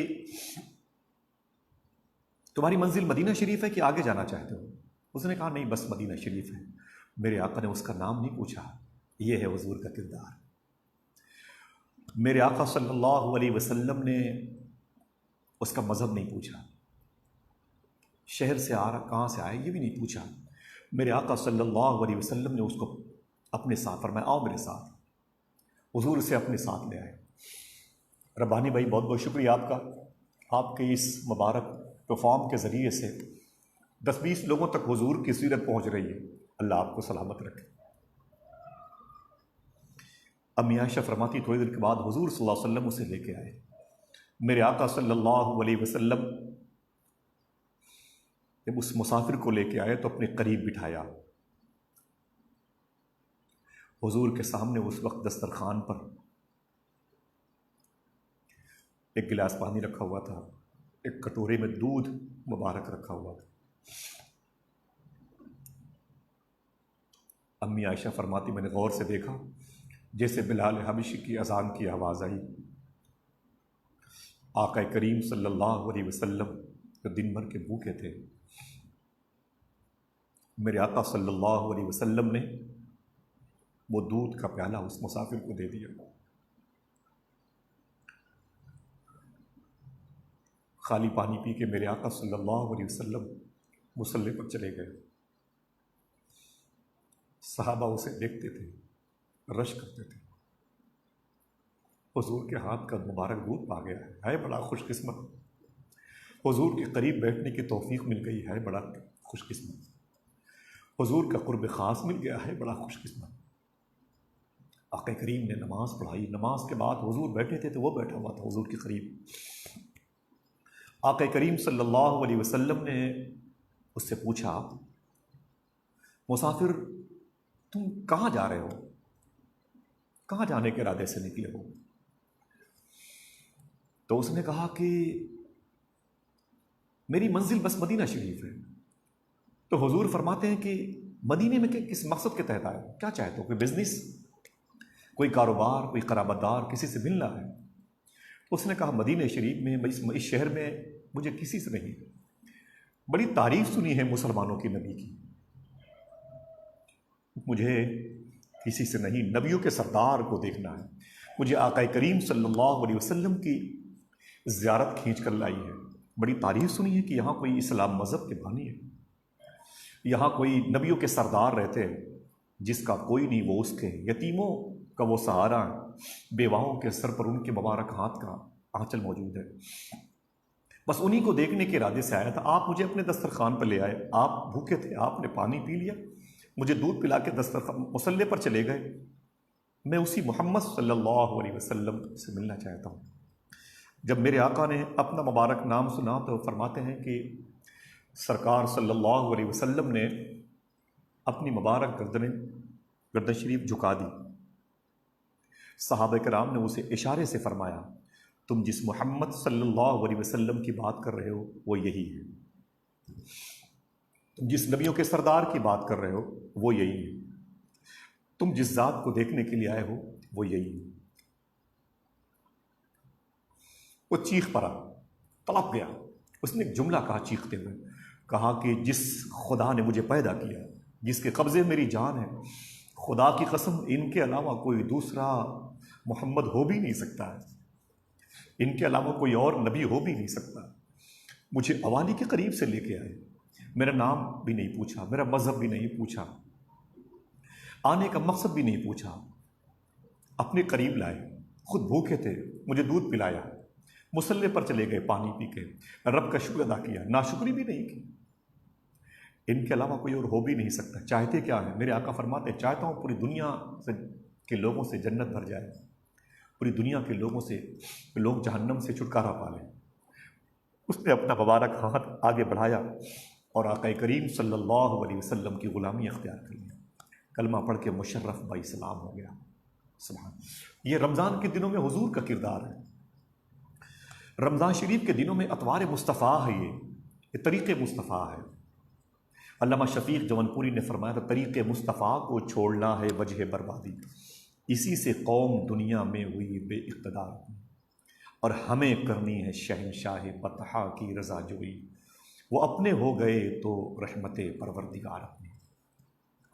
تمہاری منزل مدینہ شریف ہے کہ آگے جانا چاہتے ہو؟ اس نے کہا نہیں بس مدینہ شریف ہے۔ میرے آقا نے اس کا نام نہیں پوچھا، یہ ہے حضور کا کردار۔ میرے آقا صلی اللہ علیہ وسلم نے اس کا مذہب نہیں پوچھا، شہر سے آ رہا کہاں سے آئے یہ بھی نہیں پوچھا۔ میرے آقا صلی اللہ علیہ وسلم نے اس کو اپنے ساتھ فرمایا آؤ میرے ساتھ، حضور سے اپنے ساتھ لے آئے۔ ربانی بھائی بہت بہت شکریہ آپ کا، آپ کے اس مبارک پرفارم کے ذریعے سے 10-20 لوگوں تک حضور کی سیرت پہنچ رہی ہے، اللہ آپ کو سلامت رکھے۔ امی عائشہ فرماتی تھوڑی دیر کے بعد حضور صلی اللہ علیہ وسلم اسے لے کے آئے۔ میرے آقا صلی اللہ علیہ وسلم جب اس مسافر کو لے کے آئے تو اپنے قریب بٹھایا۔ حضور کے سامنے اس وقت دسترخوان پر ایک گلاس پانی رکھا ہوا تھا، ایک کٹورے میں دودھ مبارک رکھا ہوا تھا۔ امی عائشہ فرماتی میں نے غور سے دیکھا جیسے بلال حبشی کی اذان کی آواز آئی۔ آقا کریم صلی اللہ علیہ وسلم جو دن بھر کے بھوکے تھے، میرے آقا صلی اللہ علیہ وسلم نے وہ دودھ کا پیالہ اس مسافر کو دے دیا۔ خالی پانی پی کے میرے آقا صلی اللہ علیہ وسلم مصلی پر چلے گئے۔ صحابہ اسے دیکھتے تھے، رش کرتے تھے، حضور کے ہاتھ کا مبارک دودھ پا گیا ہے بڑا خوش قسمت، حضور کے قریب بیٹھنے کی توفیق مل گئی ہے بڑا خوش قسمت، حضور کا قرب خاص مل گیا ہے بڑا خوش قسمت۔ آقا کریم نے نماز پڑھائی، نماز کے بعد حضور بیٹھے تھے تو وہ بیٹھا ہوا تھا حضور کے قریب۔ آقا کریم صلی اللہ علیہ وسلم نے اس سے پوچھا مسافر تم کہاں جا رہے ہو، کہاں جانے کے ارادے سے نکلے ہو؟ تو اس نے کہا کہ میری منزل بس مدینہ شریف ہے۔ تو حضور فرماتے ہیں کہ مدینے میں کس مقصد کے تحت آئے؟ کیا چاہتے ہو؟ کوئی بزنس، کوئی کاروبار، کوئی قرابت دار، کسی سے ملنا ہے؟ اس نے کہا مدینہ شریف میں، اس شہر میں مجھے کسی سے نہیں، بڑی تعریف سنی ہے مسلمانوں کی نبی کی، مجھے کسی سے نہیں، نبیوں کے سردار کو دیکھنا ہے، مجھے آقا کریم صلی اللہ علیہ وسلم کی زیارت کھینچ کر لائی ہے۔ بڑی تعریف سنی ہے کہ یہاں کوئی اسلام مذہب کے بانی ہے، یہاں کوئی نبیوں کے سردار رہتے ہیں، جس کا کوئی نہیں وہ اس کے، یتیموں کا وہ سہارا ہے، بیواؤں کے سر پر ان کے مبارک ہاتھ کا آنچل موجود ہے۔ بس انہی کو دیکھنے کے ارادے سے آیا تھا۔ آپ مجھے اپنے دسترخوان پر لے آئے، آپ بھوکے تھے، آپ نے پانی پی لیا، مجھے دودھ پلا کے دسترخوان مصلے پر چلے گئے۔ میں اسی محمد صلی اللہ علیہ وسلم سے ملنا چاہتا ہوں۔ جب میرے آقا نے اپنا مبارک نام سنا تو فرماتے ہیں کہ سرکار صلی اللہ علیہ وسلم نے اپنی مبارک گردن شریف جھکا دی۔ صحابہ کرام نے اسے اشارے سے فرمایا تم جس محمد صلی اللہ علیہ وسلم کی بات کر رہے ہو وہ یہی ہے، تم جس نبیوں کے سردار کی بات کر رہے ہو وہ یہی ہے، تم جس ذات کو دیکھنے کے لیے آئے ہو وہ یہی ہے۔ وہ چیخ پڑا، تڑپ گیا۔ اس نے ایک جملہ کہا چیختے ہوئے، کہا کہ جس خدا نے مجھے پیدا کیا، جس کے قبضے میری جان ہے، خدا کی قسم ان کے علاوہ کوئی دوسرا محمد ہو بھی نہیں سکتا ہے، ان کے علاوہ کوئی اور نبی ہو بھی نہیں سکتا۔ مجھے عوالی کے قریب سے لے کے آئے، میرا نام بھی نہیں پوچھا، میرا مذہب بھی نہیں پوچھا، آنے کا مقصد بھی نہیں پوچھا، اپنے قریب لائے، خود بھوکے تھے، مجھے دودھ پلایا، مصلے پر چلے گئے پانی پی کے، رب کا شکر ادا کیا، ناشکری بھی نہیں کی۔ ان کے علاوہ کوئی اور ہو بھی نہیں سکتا۔ چاہتے کیا ہے؟ میرے آقا فرماتے ہیں چاہتا ہوں پوری دنیا کے لوگوں سے جنت بھر جائے، پوری دنیا کے لوگوں سے لوگ جہنم سے چھٹکارا پا لیں۔ اس نے اپنا مبارک ہاتھ آگے بڑھایا اور آقا کریم صلی اللہ علیہ وسلم کی غلامی اختیار کر لی، کلمہ پڑھ کے مشرف با اسلام ہو گیا۔ سبحان۔ یہ رمضان کے دنوں میں حضور کا کردار ہے، رمضان شریف کے دنوں میں اطوار مصطفیٰ ہے، یہ طریق مصطفیٰ ہے۔ علامہ شفیق جون پوری نے فرمایا تھا طریق مصطفیٰ کو چھوڑنا ہے وجہ بربادی، اسی سے قوم دنیا میں ہوئی بے اقتدار، اور ہمیں کرنی ہے شہنشاہ بطحا کی رضا جوئی، وہ اپنے ہو گئے تو رحمت پروردگار اپنے۔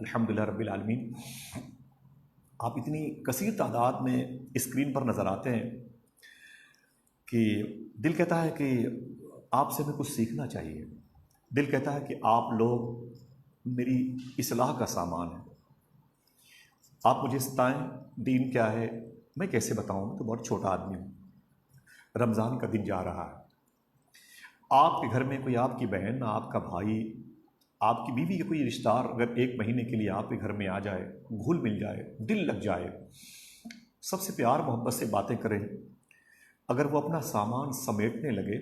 الحمدللہ رب العالمین۔ آپ اتنی کثیر تعداد میں اسکرین پر نظر آتے ہیں کہ دل کہتا ہے کہ آپ سے ہمیں کچھ سیکھنا چاہیے، دل کہتا ہے کہ آپ لوگ میری اصلاح کا سامان ہیں، آپ مجھے ستائیں دین کیا ہے، میں کیسے بتاؤں، میں تو بہت چھوٹا آدمی ہوں۔ رمضان کا دن جا رہا ہے، آپ کے گھر میں کوئی آپ کی بہن، آپ کا بھائی، آپ کی بیوی کا کوئی رشتہ دار اگر ایک مہینے کے لیے آپ کے گھر میں آ جائے، گھل مل جائے، دل لگ جائے، سب سے پیار محبت سے باتیں کریں، اگر وہ اپنا سامان سمیٹنے لگے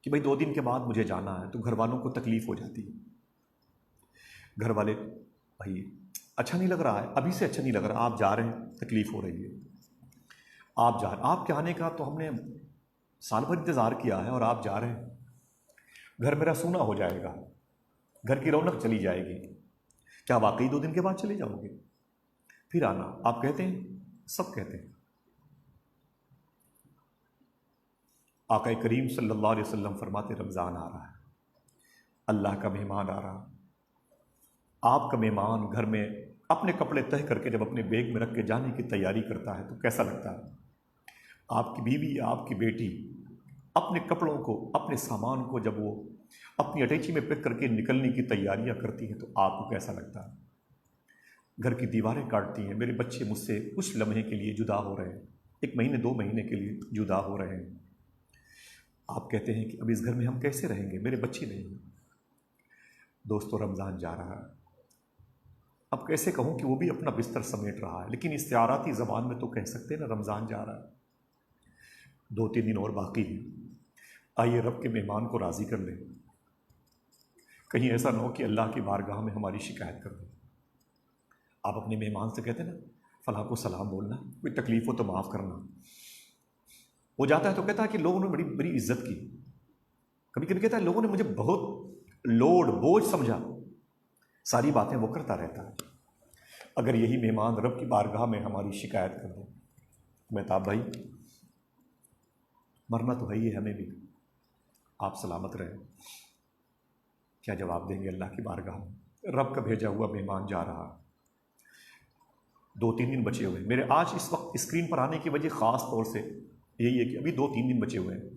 کہ بھئی 2 دن کے بعد مجھے جانا ہے، تو گھر والوں کو تکلیف ہو جاتی ہے۔ گھر والے بھائی اچھا نہیں لگ رہا ہے، ابھی سے اچھا نہیں لگ رہا، آپ جا رہے ہیں، تکلیف ہو رہی ہے، آپ جا رہے ہیں، آپ کے آنے کا تو ہم نے سال بھر انتظار کیا ہے اور آپ جا رہے ہیں، گھر میرا سونا ہو جائے گا، گھر کی رونق چلی جائے گی، کیا واقعی 2 دن کے بعد چلے جاؤ گے؟ پھر آنا، آپ کہتے ہیں، سب کہتے ہیں۔ آقا کریم صلی اللہ علیہ وسلم فرماتے رمضان آ رہا ہے، اللہ کا مہمان آ رہا، آپ کا مہمان گھر میں اپنے کپڑے تہہ کر کے جب اپنے بیگ میں رکھ کے جانے کی تیاری کرتا ہے تو کیسا لگتا ہے؟ آپ کی بیوی، آپ کی بیٹی اپنے کپڑوں کو، اپنے سامان کو جب وہ اپنی اٹیچی میں پیک کر کے نکلنے کی تیاریاں کرتی ہیں تو آپ کو کیسا لگتا ہے؟ گھر کی دیواریں کاٹتی ہیں، میرے بچے مجھ سے کچھ لمحے کے لیے جدا ہو رہے ہیں، 1 مہینے 2 مہینے کے لیے جدا ہو رہے ہیں، آپ کہتے ہیں کہ اب اس گھر میں ہم کیسے رہیں گے، میرے بچے نہیں ہیں۔ دوستو رمضان جا رہا ہے، اب کیسے کہوں کہ وہ بھی اپنا بستر سمیٹ رہا ہے، لیکن استعاراتی زبان میں تو کہہ سکتے ہیں نا رمضان جا رہا ہے، 2-3 دن اور باقی ہیں، آئیے رب کے مہمان کو راضی کر لیں، کہیں ایسا نہ ہو کہ اللہ کی بارگاہ میں ہماری شکایت کر دیں۔ آپ اپنے مہمان سے کہتے ہیں نا فلاں کو سلام بولنا، کوئی تکلیف ہو تو معاف کرنا، وہ جاتا ہے تو کہتا ہے کہ لوگوں نے بڑی عزت کی، کبھی کبھی کہتا ہے لوگوں نے مجھے بہت بوجھ سمجھا، ساری باتیں وہ کرتا رہتا ہے۔ اگر یہی مہمان رب کی بارگاہ میں ہماری شکایت کر دیں، مہتاب بھائی مرنا تو ہے ہی ہمیں بھی، آپ سلامت رہیں، کیا جواب دیں گے اللہ کی بارگاہ میں؟ رب کا بھیجا ہوا مہمان جا رہا، 2-3 دن بچے ہوئے۔ میرے آج اس وقت اسکرین پر آنے کی وجہ خاص طور سے یہی ہے کہ ابھی 2-3 دن بچے ہوئے ہیں۔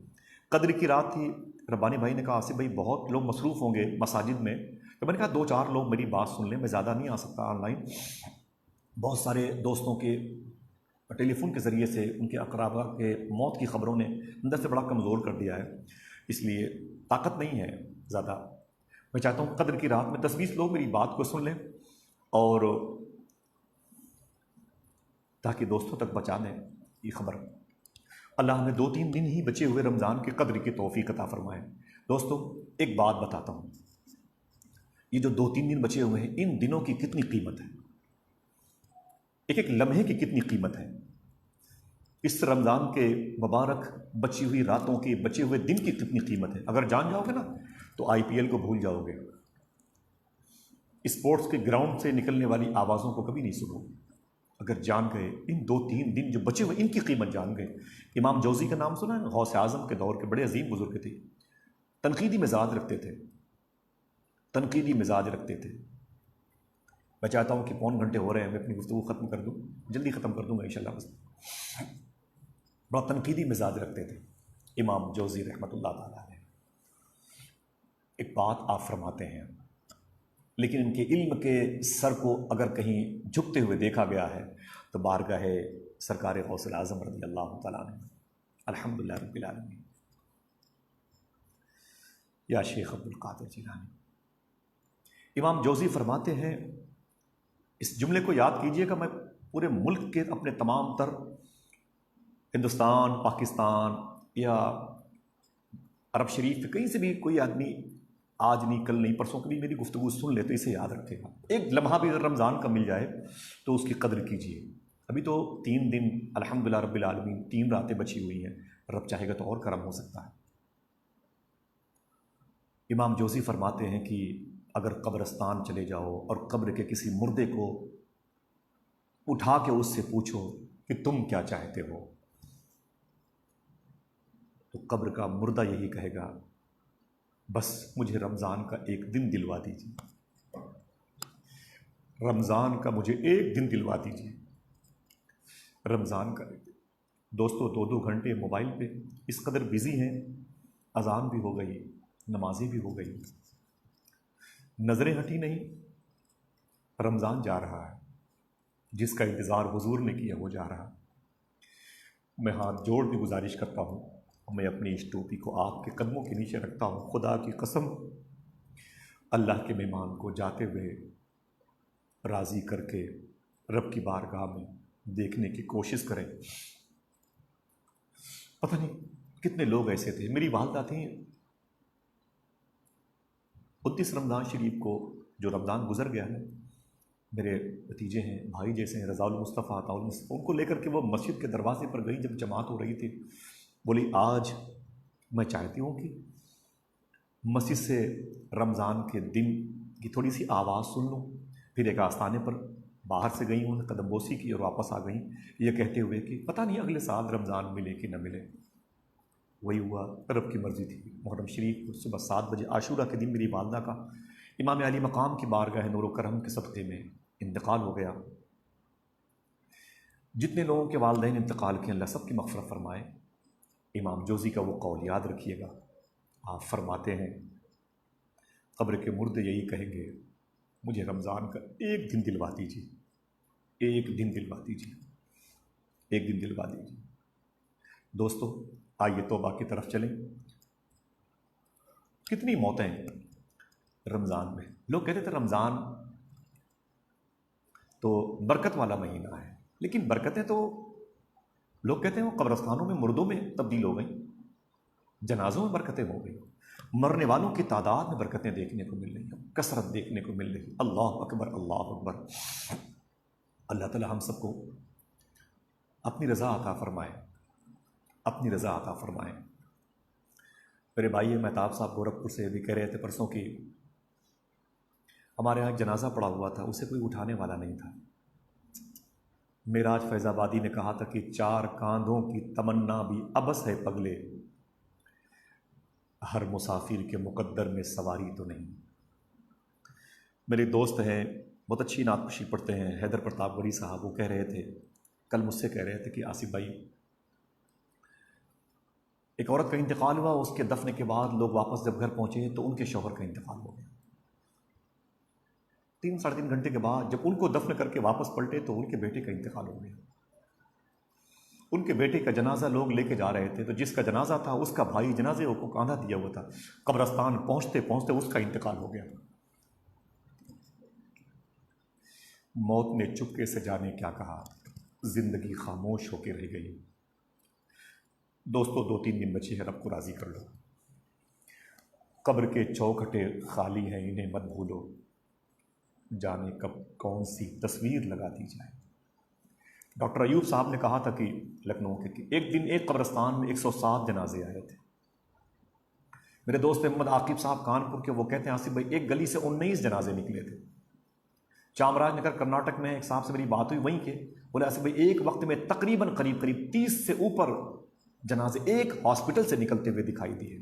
قدر کی رات تھی، ربانی بھائی نے کہا آصف بھائی بہت لوگ مصروف ہوں گے مساجد میں، تو میں نے کہا 2-4 لوگ میری بات سن لیں، میں زیادہ نہیں آ سکتا آن لائن، بہت سارے دوستوں کے ٹیلی فون کے ذریعے سے ان کے اقربا کے موت کی خبروں نے اندر سے بڑا کمزور کر دیا ہے، اس لیے طاقت نہیں ہے زیادہ۔ میں چاہتا ہوں قدر کی رات میں 10-20 لوگ میری بات کو سن لیں اور تاکہ دوستوں تک پہنچا دیں یہ خبر۔ اللہ ہمیں 2-3 دن ہی بچے ہوئے رمضان کے قدر کی توفیق عطا فرمائے۔ دوستوں ایک بات بتاتا ہوں، یہ جو 2-3 دن بچے ہوئے ہیں ان دنوں کی کتنی قیمت ہے، ایک ایک لمحے کی کتنی قیمت ہے، اس رمضان کے مبارک بچی ہوئی راتوں کی بچے ہوئے دن کی کتنی قیمت ہے۔ اگر جان جاؤ گے نا تو IPL کو بھول جاؤ گے، اسپورٹس کے گراؤنڈ سے نکلنے والی آوازوں کو کبھی نہیں سنو گے۔ اگر جان گئے ان 2-3 دن جو بچے ہوئے ان کی قیمت جان گئے۔ امام جوزی کا نام سنا ہے؟ غوث اعظم کے دور کے بڑے عظیم بزرگ تھے، تنقیدی مزاج رکھتے تھے، تنقیدی مزاج رکھتے تھے۔ میں چاہتا ہوں کہ 1.25 گھنٹے ہو رہے ہیں، میں اپنی گفتگو ختم کر دوں، جلدی ختم کر دوں گا انشاءاللہ۔ بس بڑا تنقیدی مزاج رکھتے تھے امام جوزی رحمۃ اللہ تعالیٰ علیہ۔ ایک بات آپ فرماتے ہیں، لیکن ان کے علم کے سر کو اگر کہیں جھکتے ہوئے دیکھا گیا ہے تو بارگاہ سرکار غوث اعظم رضی اللہ تعالیٰ عنہ، الحمدللہ رب العالمین، یا شیخ عبد القادر جیلانی۔ امام جوزی فرماتے ہیں، اس جملے کو یاد کیجئے گا، میں پورے ملک کے اپنے تمام تر ہندوستان، پاکستان یا عرب شریف کہیں سے بھی کوئی آدمی آج نہیں، کل نہیں، پرسوں کبھی میری گفتگو سن لے تو اسے یاد رکھے گا۔ ایک لمحہ بھی اگر رمضان کا مل جائے تو اس کی قدر کیجیے۔ ابھی تو 3 دن الحمدللہ رب العالمین، 3 راتیں بچی ہوئی ہیں، رب چاہے گا تو اور کرم ہو سکتا ہے۔ امام جوزی فرماتے ہیں کہ اگر قبرستان چلے جاؤ اور قبر کے کسی مردے کو اٹھا کے اس سے پوچھو کہ تم کیا چاہتے ہو، تو قبر کا مردہ یہی کہے گا، بس مجھے رمضان کا ایک دن دلوا دیجیے، رمضان کا مجھے ایک دن دلوا دیجیے، رمضان کا ایک دن۔ دوستو 2-2 گھنٹے موبائل پہ اس قدر بزی ہیں، اذان بھی ہو گئی، نمازیں بھی ہو گئی، نظریں ہٹی نہیں، رمضان جا رہا ہے، جس کا انتظار حضور نے کیا وہ جا رہا۔ میں ہاتھ جوڑ کے گزارش کرتا ہوں، میں اپنی اس ٹوپی کو آپ کے قدموں کے نیچے رکھتا ہوں، خدا کی قسم اللہ کے مہمان کو جاتے ہوئے راضی کر کے رب کی بارگاہ میں دیکھنے کی کوشش کریں۔ پتہ نہیں کتنے لوگ ایسے تھے، میری والدہ تھیں، 29 رمضان شریف کو جو رمضان گزر گیا ہے، میرے بھتیجے ہیں، بھائی جیسے ہیں، رضا المصطفیٰ، عطا المصطفیٰ، ان کو لے کر کے وہ مسجد کے دروازے پر گئی جب جماعت ہو رہی تھی، بولی آج میں چاہتی ہوں کہ مسجد سے رمضان کے دن کی تھوڑی سی آواز سن لوں۔ پھر ایک آستانے پر باہر سے گئیں، انہوں نے قدم بوسی کی اور واپس آ گئیں یہ کہتے ہوئے کہ پتہ نہیں اگلے سال رمضان ملے کہ نہ ملے۔ وہی ہوا، رب کی مرضی تھی۔ محرم شریف صبح 7 بجے عاشورہ کے دن میری والدہ کا امام علی مقام کی بارگاہ نور و کرم کے صدقے میں انتقال ہو گیا۔ جتنے لوگوں کے والدین انتقال کیے اللہ سب کی مغفرت فرمائے۔ امام جوزی کا وہ قول یاد رکھیے گا، آپ فرماتے ہیں قبر کے مردے یہی کہیں گے، مجھے رمضان کا ایک دن دلوا دیجیے، ایک دن دلوا دیجیے، ایک دن دلوا دیجیے۔ دوستو آئیے توبہ کی طرف چلیں۔ کتنی موتیں رمضان میں، لوگ کہتے تھے رمضان تو برکت والا مہینہ ہے، لیکن برکتیں تو لوگ کہتے ہیں وہ قبرستانوں میں مردوں میں تبدیل ہو گئیں، جنازوں میں برکتیں ہو گئیں، مرنے والوں کی تعداد میں برکتیں دیکھنے کو مل رہی ہیں، کثرت دیکھنے کو مل رہی۔ اللہ اکبر، اللہ اکبر۔ اللہ تعالی ہم سب کو اپنی رضا عطا فرمائے، اپنی رضا عطا فرمائے۔ میرے بھائی مہتاب صاحب گورکھپور سے بھی کہہ رہے تھے پرسوں کی ہمارے یہاں ایک جنازہ پڑا ہوا تھا، اسے کوئی اٹھانے والا نہیں تھا۔ معراج فیض آبادی نے کہا تھا کہ 4 کاندھوں کی تمنا بھی ابس ہے پگلے، ہر مسافر کے مقدر میں سواری تو نہیں۔ میرے دوست ہیں، بہت اچھی نعت کشی پڑھتے ہیں، حیدر پرتاپ گڑھی صاحب، وہ کہہ رہے تھے، کل مجھ سے کہہ رہے تھے کہ آصف بھائی، ایک عورت کا انتقال ہوا، اس کے دفن کے بعد لوگ واپس جب گھر پہنچے تو ان کے شوہر کا انتقال ہو گیا۔ 3-3.5 گھنٹے کے بعد جب ان کو دفن کر کے واپس پلٹے تو ان کے بیٹے کا انتقال ہو گیا۔ ان کے بیٹے کا جنازہ لوگ لے کے جا رہے تھے، تو جس کا جنازہ تھا اس کا بھائی جنازے کو کاندھا دیا ہوا تھا، قبرستان پہنچتے پہنچتے اس کا انتقال ہو گیا۔ موت نے چپکے سے جانے کیا کہا، زندگی خاموش ہو کے رہ گئی۔ دوستو 2-3 دن بچے ہیں، رب کو راضی کر لو۔ قبر کے چوکھٹے خالی ہیں، انہیں مت بھولو، جانے کب کون سی تصویر لگا دی جائے۔ ڈاکٹر ایوب صاحب نے کہا تھا کہ لکھنؤ کے کہ ایک دن ایک قبرستان میں 107 جنازے آئے تھے۔ میرے دوست محمد عاقب صاحب کانپور کے، وہ کہتے ہیں آصف بھائی ایک گلی سے 19 جنازے نکلے تھے۔ چامراج نگر کرناٹک میں ایک صاحب سے میری بات ہوئی وہیں کے، بولے آصف بھائی ایک وقت میں تقریباً قریب 30 سے اوپر جنازے ایک ہاسپٹل سے نکلتے ہوئے دکھائی دیے۔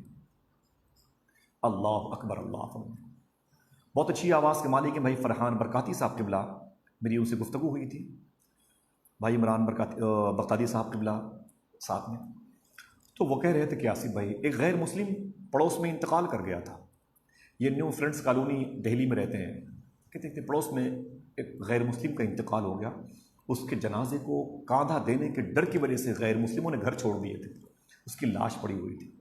اللہ اکبر، اللہ اکبر۔ بہت اچھی آواز کے مالک ہیں بھائی فرحان برکاتی صاحب قبلہ، میری ان سے گفتگو ہوئی تھی، بھائی عمران بغدادی صاحب قبلہ ساتھ میں، تو وہ کہہ رہے تھے کہ آصف بھائی ایک غیر مسلم پڑوس میں انتقال کر گیا تھا، یہ نیو فرینڈز کالونی دہلی میں رہتے ہیں، کہتے ہیں پڑوس میں ایک غیر مسلم کا انتقال ہو گیا، اس کے جنازے کو کاندھا دینے کے ڈر کی وجہ سے غیر مسلموں نے گھر چھوڑ دیے تھے، اس کی لاش پڑی ہوئی تھی۔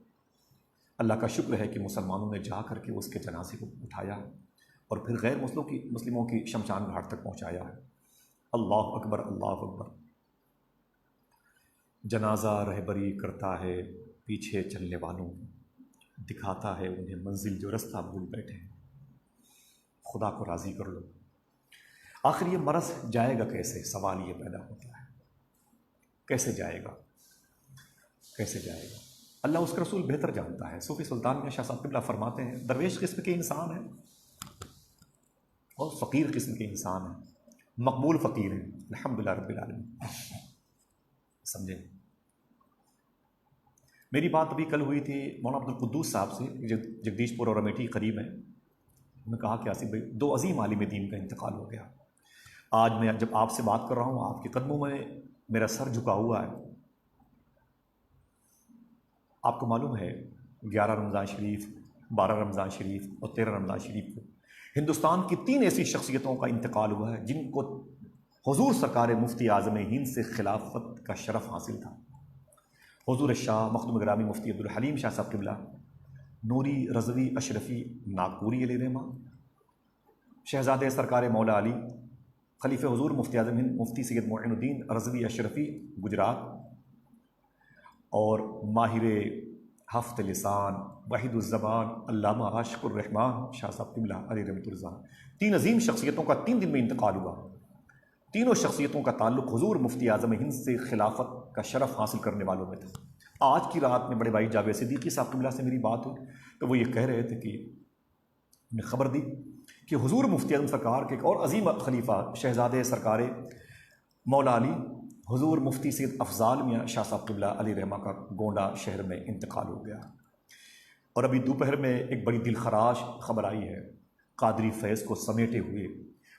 اللہ کا شکر ہے کہ مسلمانوں نے جا کر کے اس کے جنازے کو اٹھایا اور پھر غیر مسلموں کی شمشان گھاٹ تک پہنچایا ہے۔ اللہ اکبر، اللہ اکبر۔ جنازہ رہبری کرتا ہے پیچھے چلنے والوں، دکھاتا ہے انہیں منزل جو رستہ بھول بیٹھے ہیں۔ خدا کو راضی کر لو۔ آخر یہ مرض جائے گا کیسے، سوال یہ پیدا ہوتا ہے، کیسے جائے گا، کیسے جائے گا؟ اللہ اس کا رسول بہتر جانتا ہے۔ صوفی سلطان میں شاہ صاحب قبلہ فرماتے ہیں درویش قسم کے انسان ہیں اور فقیر قسم کے انسان ہیں، مقبول فقیر ہیں، الحمدللہ رب العالمین۔ سمجھیں، میری بات ابھی کل ہوئی تھی مولانا عبدالقدوس صاحب سے، جگدیش پور اور امیٹھی قریب ہیں، انہوں نے کہا کہ آصف بھائی 2 عظیم عالم دین کا انتقال ہو گیا۔ آج میں جب آپ سے بات کر رہا ہوں آپ کے قدموں میں میرا سر جھکا ہوا ہے۔ آپ کو معلوم ہے 11 رمضان شریف، 12 رمضان شریف اور 13 رمضان شریف کو ہندوستان کی 3 ایسی شخصیتوں کا انتقال ہوا ہے جن کو حضور سرکار مفتی اعظم ہند سے خلافت کا شرف حاصل تھا۔ حضور شاہ مخدوم گرامی مفتی عبدالحلیم شاہ صاحب قبلہ، نوری رضوی اشرفی ناگپوری علیہ رحمہ، شہزادے سرکار مولا علی، خلیفہ حضور مفتی اعظم ہند مفتی سید معین الدین رضوی اشرفی گجرات، اور ماہر ہفت لسان وحید الزبان علامہ عاشق الرحمان شاہ صاحب قبلہ علیہ رحمۃ اللہ۔ 3 عظیم شخصیتوں کا 3 دن میں انتقال ہوا۔ تینوں شخصیتوں کا تعلق حضور مفتی اعظم ہند سے خلافت کا شرف حاصل کرنے والوں میں تھا۔ آج کی رات میں بڑے بھائی جاوید صدیقی صاحب قبلہ سے میری بات ہوئی تو وہ یہ کہہ رہے تھے کہ نے خبر دی کہ حضور مفتی اعظم سرکار کے ایک اور عظیم خلیفہ شہزادے سرکار مولا علی حضور مفتی سید افضال میاں شاہ صاحب قبلہ علی رحمہ کا گونڈا شہر میں انتقال ہو گیا۔ اور ابھی دوپہر میں ایک بڑی دلخراش خبر آئی ہے، قادری فیض کو سمیٹے ہوئے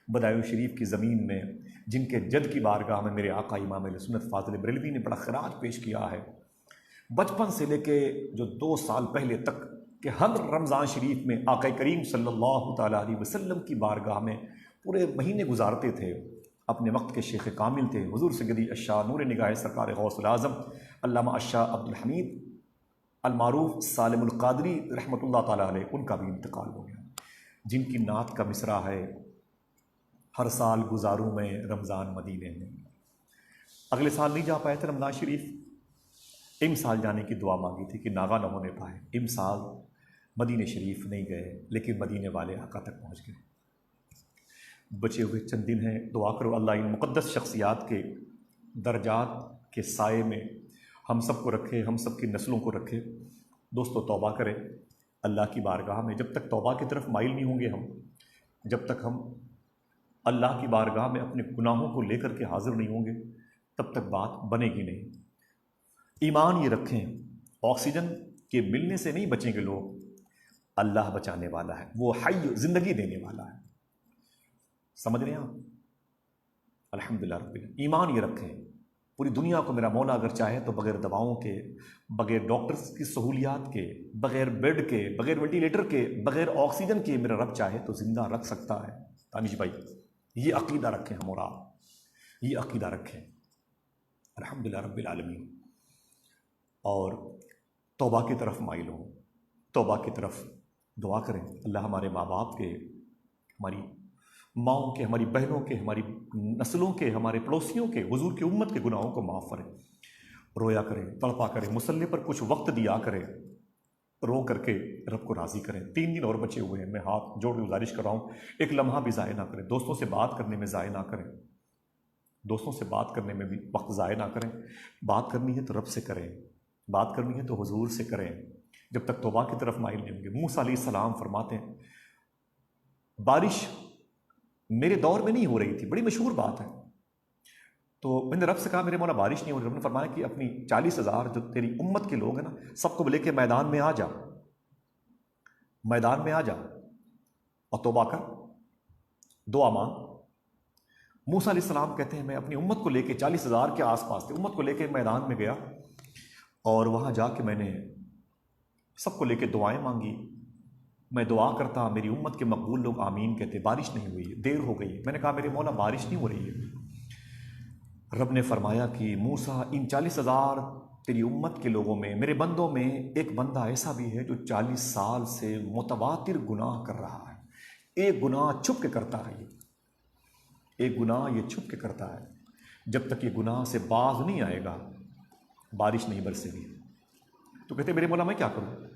بدایو شریف کی زمین میں جن کے جد کی بارگاہ میں میرے آقا امام اہل سنت فاضل بریلوی نے بڑا خراج پیش کیا ہے، بچپن سے لے کے جو 2 سال پہلے تک کہ ہر رمضان شریف میں آقا کریم صلی اللہ تعالیٰ علیہ وسلم کی بارگاہ میں پورے مہینے گزارتے تھے، اپنے وقت کے شیخ کامل تھے حضور سیدی الشاہ نور نگاہ سرکار غوث العظم علامہ الشاہ عبدالحمید المعروف سالم القادری رحمۃ اللہ تعالیٰ علیہ، ان کا بھی انتقال ہو گیا، جن کی نعت کا مصرع ہے ہر سال گزاروں میں رمضان مدینے میں۔ اگلے سال نہیں جا پائے تھے رمضان شریف، سال جانے کی دعا مانگی تھی کہ ناغا نہ ہونے پائے، سال مدینے شریف نہیں گئے لیکن مدینے والے آقا تک پہنچ گئے۔ بچے ہوئے چند دن ہیں، دعا کرو اللہ ان مقدس شخصیات کے درجات کے سائے میں ہم سب کو رکھے، ہم سب کی نسلوں کو رکھے۔ دوستو توبہ کریں اللہ کی بارگاہ میں، جب تک توبہ کی طرف مائل نہیں ہوں گے ہم جب تک ہم اللہ کی بارگاہ میں اپنے گناہوں کو لے کر کے حاضر نہیں ہوں گے تب تک بات بنے گی نہیں۔ ایمان یہ رکھیں، آکسیجن کے ملنے سے نہیں بچیں گے لوگ، اللہ بچانے والا ہے، وہ حی زندگی دینے والا ہے۔ سمجھ رہے ہیں آپ؟ الحمدللہ رب العالمین۔ ایمان یہ رکھیں، پوری دنیا کو میرا مولا اگر چاہے تو بغیر دواؤں کے، بغیر ڈاکٹرز کی سہولیات کے، بغیر بیڈ کے، بغیر وینٹیلیٹر کے، بغیر آکسیجن کے میرا رب چاہے تو زندہ رکھ سکتا ہے۔ دانش بھائی یہ عقیدہ رکھیں ہم اور آپ، یہ عقیدہ رکھیں الحمدللہ رب العالمین، اور توبہ کی طرف مائل ہوں، توبہ کی طرف دعا کریں۔ اللہ ہمارے ماں باپ کے، ہماری ماؤں کے، ہماری بہنوں کے، ہماری نسلوں کے، ہمارے پڑوسیوں کے، حضور کی امت کے گناہوں کو معاف کریں۔ رویا کریں، تڑپا کریں، مصلی پر کچھ وقت دیا کریں، رو کر کے رب کو راضی کریں۔ 3 دن اور بچے ہوئے ہیں، میں ہاتھ جوڑ کے گزارش کر رہا ہوں، ایک لمحہ بھی ضائع نہ کریں، دوستوں سے بات کرنے میں ضائع نہ کریں، دوستوں سے بات کرنے میں بھی وقت ضائع نہ کریں۔ بات کرنی ہے تو رب سے کریں، بات کرنی ہے تو حضور سے کریں، جب تک توبہ کی طرف مائل نہیں ہوں گے۔ موسیٰ علیہ السلام فرماتے ہیں بارش میرے دور میں نہیں ہو رہی تھی، بڑی مشہور بات ہے، تو میں نے رب سے کہا میرے مولا بارش نہیں ہو رہی، رب نے فرمایا کہ اپنی 40,000 جو تیری امت کے لوگ ہیں نا، سب کو لے کے میدان میں آ جا، میدان میں آ جا اور توبہ کر، دعا مانگ۔ موسیٰ علیہ السلام کہتے ہیں میں اپنی امت کو لے کے 40,000 کے آس پاس تھے، امت کو لے کے میدان میں گیا، اور وہاں جا کے میں نے سب کو لے کے دعائیں مانگی۔ میں دعا کرتا، میری امت کے مقبول لوگ آمین کہتے، بارش نہیں ہوئی ہے، دیر ہو گئی ہے۔ میں نے کہا میرے مولا بارش نہیں ہو رہی ہے۔ رب نے فرمایا کہ موسیٰ ان 40,000 تیری امت کے لوگوں میں، میرے بندوں میں ایک بندہ ایسا بھی ہے جو 40 سال سے متواتر گناہ کر رہا ہے، ایک گناہ چھپ کے کرتا ہے، ایک گناہ یہ چھپ کے کرتا ہے، جب تک یہ گناہ سے باز نہیں آئے گا بارش نہیں برسے گی۔ تو کہتے میرے مولا میں کیا کروں،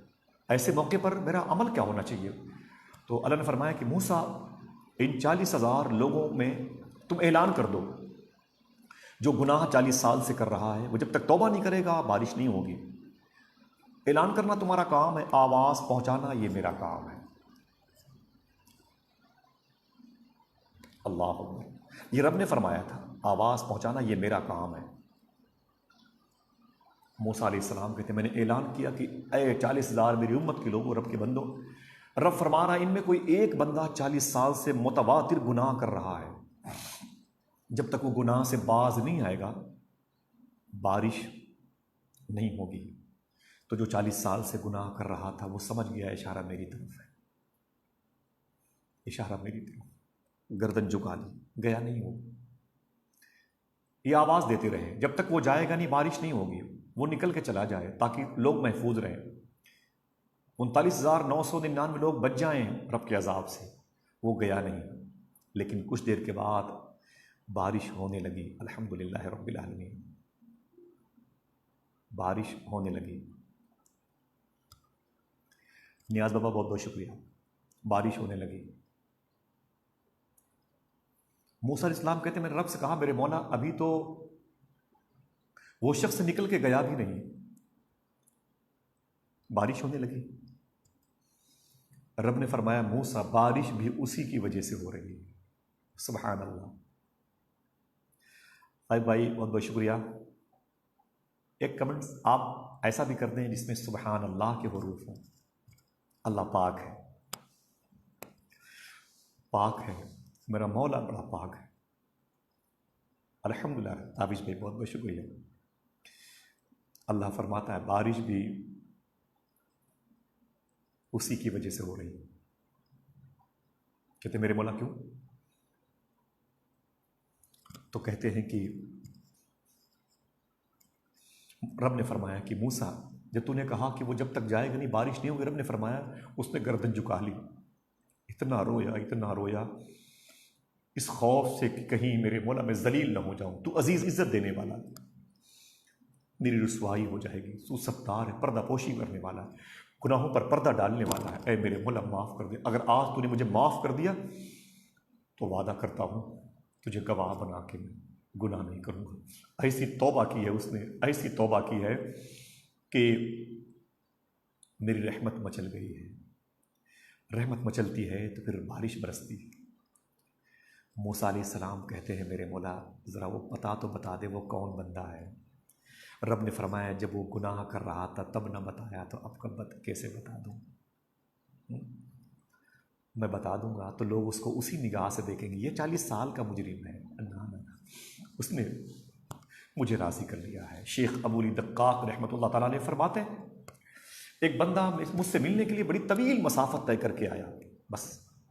ایسے موقع پر میرا عمل کیا ہونا چاہیے؟ تو اللہ نے فرمایا کہ موسیٰ ان 40,000 لوگوں میں تم اعلان کر دو، جو گناہ 40 سال سے کر رہا ہے وہ جب تک توبہ نہیں کرے گا بارش نہیں ہوگی۔ اعلان کرنا تمہارا کام ہے، آواز پہنچانا یہ میرا کام ہے۔ اللہ اکبر، یہ رب نے فرمایا تھا آواز پہنچانا یہ میرا کام ہے۔ موسیٰ علیہ السلام کہتے ہیں میں نے اعلان کیا کہ اے 40,000 میری امت کے لوگوں، رب کے بندوں، رب فرما رہا ان میں کوئی ایک بندہ 40 سال سے متواتر گناہ کر رہا ہے، جب تک وہ گناہ سے باز نہیں آئے گا بارش نہیں ہوگی۔ تو جو 40 سال سے گناہ کر رہا تھا وہ سمجھ گیا اشارہ میری طرف ہے، اشارہ میری طرف، گردن جھکا لی، گیا نہیں ہو۔ یہ آواز دیتے رہے جب تک وہ جائے گا نہیں بارش نہیں ہوگی، وہ نکل کے چلا جائے تاکہ لوگ محفوظ رہیں، 39,999 لوگ بچ جائیں رب کے عذاب سے۔ وہ گیا نہیں، لیکن کچھ دیر کے بعد بارش ہونے لگی، الحمدللہ رب العالمین، بارش ہونے لگی۔ نیاز بابا بہت بہت شکریہ، بارش ہونے لگی۔ موسیٰ علیہ السلام کہتے ہیں میں نے رب سے کہا میرے مولا ابھی تو وہ شخص نکل کے گیا بھی نہیں، بارش ہونے لگی۔ رب نے فرمایا موسیٰ بارش بھی اسی کی وجہ سے ہو رہی ہے۔ سبحان اللہ۔ بھائی بہت بہت شکریہ۔ ایک کمنٹ آپ ایسا بھی کر دیں جس میں سبحان اللہ کے حروف ہوں۔ اللہ پاک ہے، پاک ہے، میرا مولا بڑا پاک ہے۔ الحمدللہ۔ تابش بھائی بہت بہت شکریہ۔ اللہ فرماتا ہے بارش بھی اسی کی وجہ سے ہو رہی ہے۔ کہتے میرے مولا کیوں؟ تو کہتے ہیں کہ رب نے فرمایا کہ موسیٰ جب تو نے کہا کہ وہ جب تک جائے گا نہیں بارش نہیں ہوگی، رب نے فرمایا اس نے گردن جھکا لی، اتنا رویا اتنا رویا، اس خوف سے کہ کہیں میرے مولا میں ذلیل نہ ہو جاؤں، تو عزیز عزت دینے والا، میری رسوائی ہو جائے گی، تو ستار ہے، پردہ پوشی کرنے والا ہے، گناہوں پر پردہ ڈالنے والا ہے، اے میرے مولا معاف کر دے، اگر آج تو نے مجھے معاف کر دیا تو وعدہ کرتا ہوں تجھے گواہ بنا کے میں گناہ نہیں کروں گا۔ ایسی توبہ کی ہے اس نے، ایسی توبہ کی ہے کہ میری رحمت مچل گئی ہے۔ رحمت مچلتی ہے تو پھر بارش برستی ہے۔ موسیٰ علیہ السلام کہتے ہیں میرے مولا ذرا وہ بتا دے وہ کون بندہ ہے۔ رب نے فرمایا جب وہ گناہ کر رہا تھا تب نہ بتایا تو اب کب کیسے بتا دوں؟ میں بتا دوں گا تو لوگ اس کو اسی نگاہ سے دیکھیں گے، یہ 40 سال کا مجرم ہے، نہ اس نے مجھے راضی کر لیا ہے۔ شیخ ابو علی دقاق رحمۃ اللہ تعالیٰ علیہ فرماتے ہیں ایک بندہ مجھ سے ملنے کے لیے بڑی طویل مسافت طے کر کے آیا، بس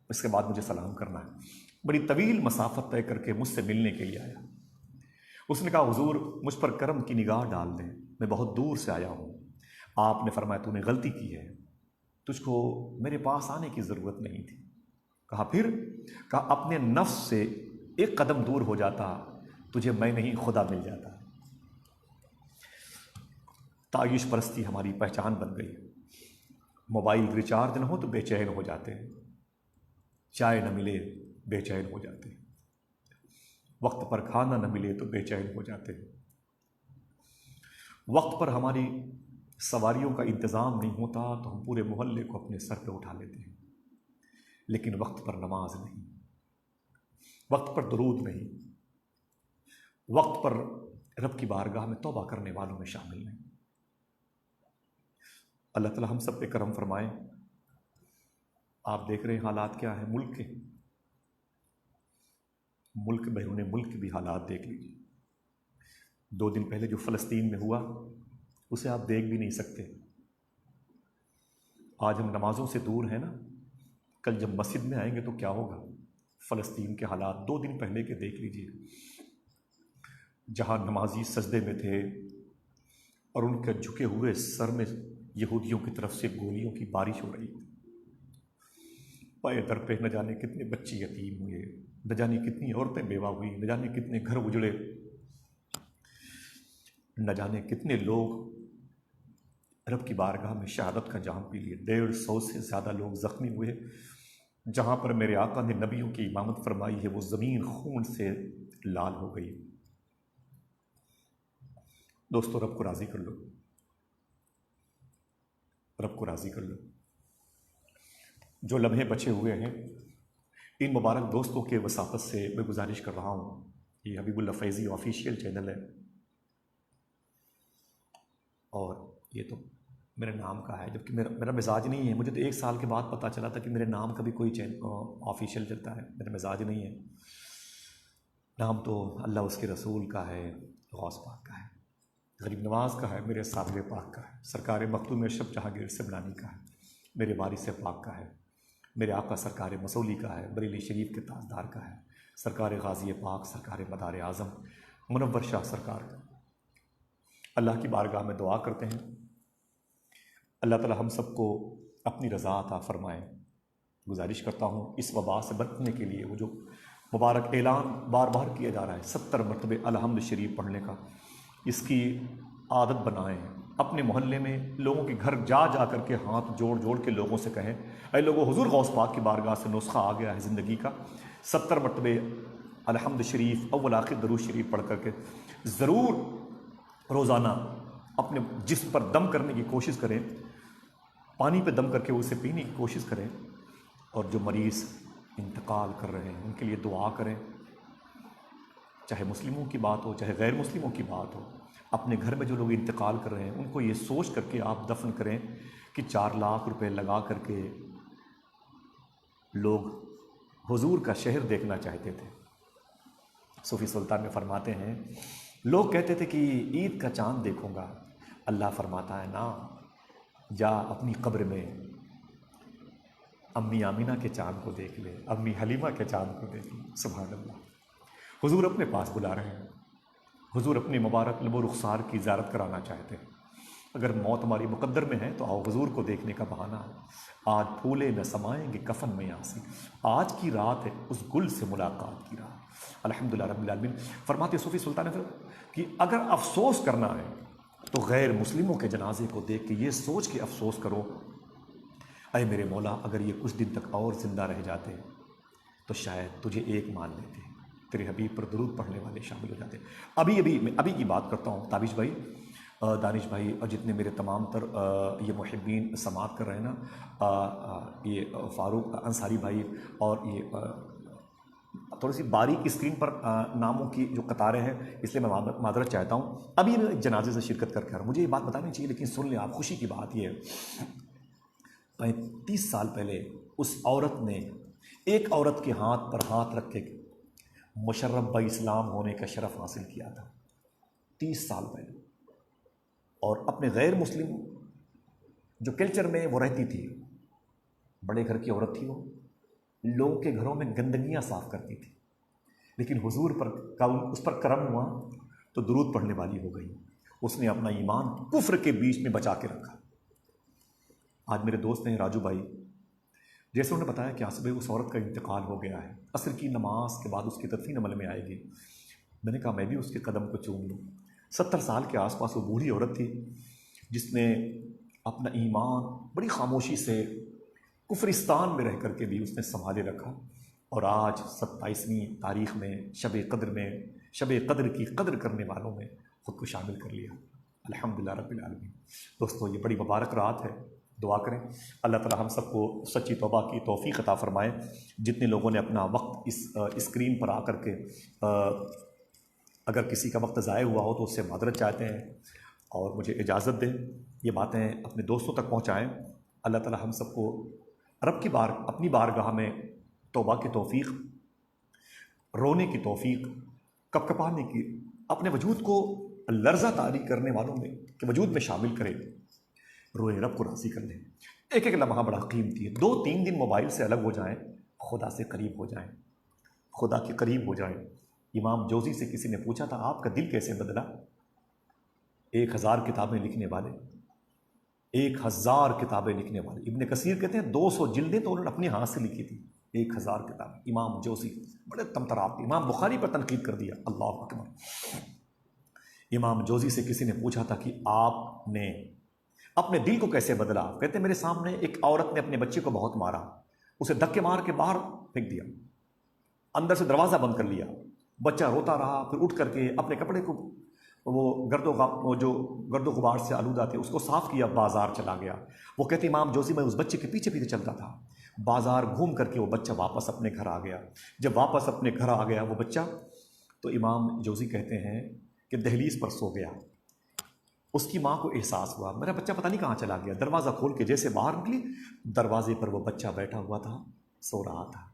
اس کے بعد مجھے سلام کرنا ہے، بڑی طویل مسافت طے کر کے مجھ سے ملنے کے لیے آیا۔ اس نے کہا حضور مجھ پر کرم کی نگاہ ڈال دیں، میں بہت دور سے آیا ہوں۔ آپ نے فرمایا تو نے غلطی کی ہے، تجھ کو میرے پاس آنے کی ضرورت نہیں تھی۔ کہا پھر؟ کہا اپنے نفس سے ایک قدم دور ہو جاتا تجھے میں نہیں خدا مل جاتا۔ تعیش پرستی ہماری پہچان بن گئی، موبائل ریچارج نہ ہو تو بے چین ہو جاتے ہیں، چائے نہ ملے بے چین ہو جاتے ہیں، وقت پر کھانا نہ ملے تو بے چین ہو جاتے ہیں، وقت پر ہماری سواریوں کا انتظام نہیں ہوتا تو ہم پورے محلے کو اپنے سر پہ اٹھا لیتے ہیں، لیکن وقت پر نماز نہیں، وقت پر درود نہیں، وقت پر رب کی بارگاہ میں توبہ کرنے والوں میں شامل نہیں۔ اللہ تعالی ہم سب پہ کرم فرمائے۔ آپ دیکھ رہے ہیں حالات کیا ہے ملک کے، ملک بیرون ملک کے بھی حالات دیکھ لیجیے۔ 2 دن پہلے جو فلسطین میں ہوا اسے آپ دیکھ بھی نہیں سکتے۔ آج ہم نمازوں سے دور ہیں نا، کل جب مسجد میں آئیں گے تو کیا ہوگا؟ فلسطین کے حالات 2 دن پہلے کے دیکھ لیجیے، جہاں نمازی سجدے میں تھے اور ان کے جھکے ہوئے سر میں یہودیوں کی طرف سے گولیوں کی بارش ہو رہی، پائے در پہ نہ جانے کتنے بچے یتیم ہوئے، نہ جانے کتنی عورتیں بیوہ ہوئی، نہ جانے کتنے گھر اجڑے، نہ جانے کتنے لوگ رب کی بارگاہ میں شہادت کا جام پی لیے۔ 150 سے زیادہ لوگ زخمی ہوئے۔ جہاں پر میرے آقا نے نبیوں کی امامت فرمائی ہے وہ زمین خون سے لال ہو گئی۔ دوستو رب کو راضی کر لو، رب کو راضی کر لو۔ جو لمحے بچے ہوئے ہیں ان مبارک دوستوں کے وساطت سے میں گزارش کر رہا ہوں، یہ حبیب اللہ فیضی آفیشیل چینل ہے اور یہ تو میرے نام کا ہے، جبکہ میرا مزاج نہیں ہے۔ مجھے تو 1 سال کے بعد پتہ چلا تھا کہ میرے نام کا بھی کوئی آفیشیل چلتا ہے، میرا مزاج نہیں ہے۔ نام تو اللہ اس کے رسول کا ہے، غوث پاک کا ہے، غریب نواز کا ہے، میرے صابر پاک کا ہے، سرکار مختوم ارشد جہانگیر سمنانی کا ہے، میرے وارث پاک کا ہے، میرے آقا سرکار مسولی کا ہے، بریلی شریف کے تاجدار کا ہے، سرکار غازی پاک سرکار مدار اعظم منور شاہ سرکار کا۔ اللہ کی بارگاہ میں دعا کرتے ہیں اللہ تعالی ہم سب کو اپنی رضا عطا فرمائے۔ گزارش کرتا ہوں اس وبا سے بچنے کے لیے وہ جو مبارک اعلان بار بار کیا جا رہا ہے 70 مرتبہ الحمد شریف پڑھنے کا، اس کی عادت بنائیں۔ اپنے محلے میں لوگوں کے گھر جا جا کر کے ہاتھ جوڑ جوڑ کے لوگوں سے کہیں اے لوگوں حضور غوث پاک کی بارگاہ سے نسخہ آ گیا ہے زندگی کا، 70 مرتبہ الحمد شریف اول آخر درود شریف پڑھ کر کے ضرور روزانہ اپنے جسم پر دم کرنے کی کوشش کریں، پانی پہ دم کر کے اسے پینے کی کوشش کریں، اور جو مریض انتقال کر رہے ہیں ان کے لیے دعا کریں، چاہے مسلموں کی بات ہو چاہے غیر مسلموں کی بات ہو۔ اپنے گھر میں جو لوگ انتقال کر رہے ہیں ان کو یہ سوچ کر کے آپ دفن کریں کہ 4 لاکھ روپے لگا کر کے لوگ حضور کا شہر دیکھنا چاہتے تھے۔ صوفی سلطان میں فرماتے ہیں لوگ کہتے تھے کہ عید کا چاند دیکھوں گا، اللہ فرماتا ہے نا، جا اپنی قبر میں امی آمینہ کے چاند کو دیکھ لے، امی حلیمہ کے چاند کو دیکھ لے۔ سبحان اللہ، حضور اپنے پاس بلا رہے ہیں، حضور اپنی مبارک لب و رخسار کی زیارت کرانا چاہتے ہیں۔ اگر موت ہماری مقدر میں ہے تو آؤ حضور کو دیکھنے کا بہانہ ہے۔ آج پھولے نہ سمائیں گے کفن میں آسی، آج کی رات ہے اس گل سے ملاقات کی رات۔ الحمدللہ رب العالمین۔ فرماتے صوفی سلطان کہ اگر افسوس کرنا ہے تو غیر مسلموں کے جنازے کو دیکھ کے یہ سوچ کے افسوس کرو اے میرے مولا اگر یہ کچھ دن تک اور زندہ رہ جاتے تو شاید تجھے ایک مان لیتے، تیرے حبیب پر درود پڑھنے والے شامل ہو جاتے۔ میں ابھی کی بات کرتا ہوں، تابش بھائی، دانش بھائی اور جتنے میرے تمام تر یہ محبین سماعت کر رہے ہیں نا، یہ فاروق انصاری بھائی اور یہ تھوڑی سی باریک اسکرین پر ناموں کی جو قطاریں ہیں، اس لیے میں معذرت چاہتا ہوں۔ ابھی میں ایک جنازے سے شرکت کر کے آ رہا ہوں، مجھے یہ بات بتانی چاہیے لیکن سن لیں آپ، خوشی کی بات یہ ہے 35 سال پہلے اس عورت نے ایک عورت کے ہاتھ پر ہاتھ رکھ کے مشرف با اسلام ہونے کا شرف حاصل کیا تھا 30 سال پہلے، اور اپنے غیر مسلم جو کلچر میں وہ رہتی تھی، بڑے گھر کی عورت تھی، وہ لوگوں کے گھروں میں گندگیاں صاف کرتی تھی، لیکن حضور پر اس پر کرم ہوا تو درود پڑھنے والی ہو گئی، اس نے اپنا ایمان کفر کے بیچ میں بچا کے رکھا۔ آج میرے دوست ہیں راجو بھائی، جیسے انہوں نے بتایا کہ آصف بھائی اس عورت کا انتقال ہو گیا ہے، عصر کی نماز کے بعد اس کی تدفین عمل میں آئے گی۔ میں نے کہا میں بھی اس کے قدم کو چوم لوں۔ 70 سال کے آس پاس وہ بوڑھی عورت تھی جس نے اپنا ایمان بڑی خاموشی سے کفرستان میں رہ کر کے بھی اس نے سنبھالے رکھا، اور آج 27ویں تاریخ میں شب قدر کی قدر کرنے والوں میں خود کو شامل کر لیا۔ الحمدللہ رب العالمین۔ دوستو یہ بڑی مبارک رات ہے، دعا کریں اللہ تعالی ہم سب کو سچی توبہ کی توفیق عطا فرمائے۔ جتنے لوگوں نے اپنا وقت اس اسکرین پر آ کر کے اگر کسی کا وقت ضائع ہوا ہو تو اس سے معذرت چاہتے ہیں، اور مجھے اجازت دیں یہ باتیں اپنے دوستوں تک پہنچائیں۔ اللہ تعالی ہم سب کو رب کی اپنی بارگاہ میں توبہ کی توفیق، رونے کی توفیق، کپکپانے کی، اپنے وجود کو لرزہ طاری کرنے والوں میں کہ وجود میں شامل کرے، روئے رب کو راضی کر لیں۔ ایک ایک لمحہ بڑا قیمتی ہے، 2-3 دن موبائل سے الگ ہو جائیں، خدا سے قریب ہو جائیں، خدا کے قریب ہو جائیں۔ امام جوزی سے کسی نے پوچھا تھا آپ کا دل کیسے بدلا؟ 1000 کتابیں لکھنے والے، 1000 کتابیں لکھنے والے، ابن کثیر کہتے ہیں 200 جلدیں تو انہوں نے اپنے ہاتھ سے لکھی تھی، 1000 کتابیں۔ امام جوزی بڑے تمتراپ، امام بخاری پر تنقید کر دیا، اللہ اکبر۔ امام جوزی سے کسی نے پوچھا تھا کہ آپ نے اپنے دل کو کیسے بدلا؟ کہتے ہیں میرے سامنے ایک عورت نے اپنے بچے کو بہت مارا، اسے دھکے مار کے باہر پھینک دیا، اندر سے دروازہ بند کر لیا، بچہ روتا رہا، پھر اٹھ کر کے اپنے کپڑے کو وہ گرد و غبار سے آلودہ تھے اس کو صاف کیا، بازار چلا گیا۔ وہ کہتے امام جوزی میں اس بچے کے پیچھے پیچھے چلتا تھا، بازار گھوم کر کے وہ بچہ واپس اپنے گھر آ گیا۔ جب واپس اپنے گھر آ گیا وہ بچہ، تو امام جوزی کہتے ہیں کہ دہلیز پر سو گیا۔ اس کی ماں کو احساس ہوا میرا بچہ پتہ نہیں کہاں چلا گیا، دروازہ کھول کے جیسے باہر نکلی، دروازے پر وہ بچہ بیٹھا ہوا تھا، سو رہا تھا۔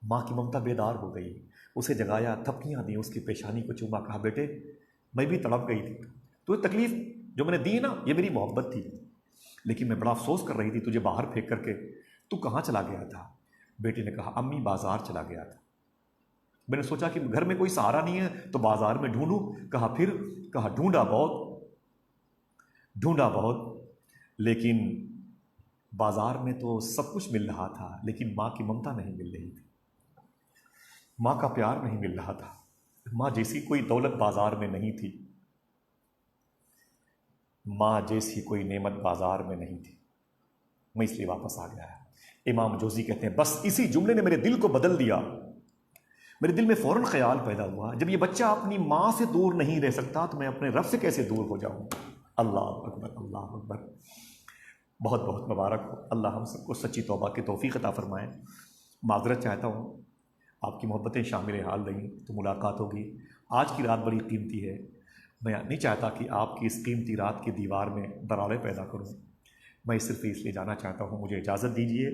ماں کی ممتا بیدار ہو گئی، اسے جگایا، تھپکیاں دیں، اس کی پیشانی کو چوما، کہا بیٹے میں بھی تڑپ گئی تھی، تو یہ تکلیف جو میں نے دی نا یہ میری محبت تھی، لیکن میں بڑا افسوس کر رہی تھی تجھے باہر پھینک کر کے، تو کہاں چلا گیا تھا؟ بیٹے نے کہا امی بازار چلا گیا تھا، میں نے سوچا کہ گھر میں کوئی سہارا نہیں ہے تو بازار میں ڈھونڈوں۔ کہا پھر؟ کہا ڈھونڈا بہت، لیکن بازار میں تو سب کچھ مل رہا تھا، لیکن ماں کی ممتا نہیں مل رہی تھی، ماں کا پیار نہیں مل رہا تھا، ماں جیسی کوئی دولت بازار میں نہیں تھی، ماں جیسی کوئی نعمت بازار میں نہیں تھی، میں اس لیے واپس آ گیا ہے۔ امام جوزی کہتے ہیں بس اسی جملے نے میرے دل کو بدل دیا۔ میرے دل میں فوراً خیال پیدا ہوا جب یہ بچہ اپنی ماں سے دور نہیں رہ سکتا تو میں اپنے رب سے کیسے دور ہو جاؤں؟ اللہ اکبر، اللہ اکبر۔ بہت بہت مبارک ہو، اللہ ہم سب کو سچی توبہ کی توفیق عطا فرمائے۔ معذرت چاہتا ہوں، آپ کی محبتیں شامل حال رہیں تو ملاقات ہوگی۔ آج کی رات بڑی قیمتی ہے، میں نہیں چاہتا کہ آپ کی اس قیمتی رات کی دیوار میں دراڑیں پیدا کروں، میں صرف اس لیے جانا چاہتا ہوں، مجھے اجازت دیجیے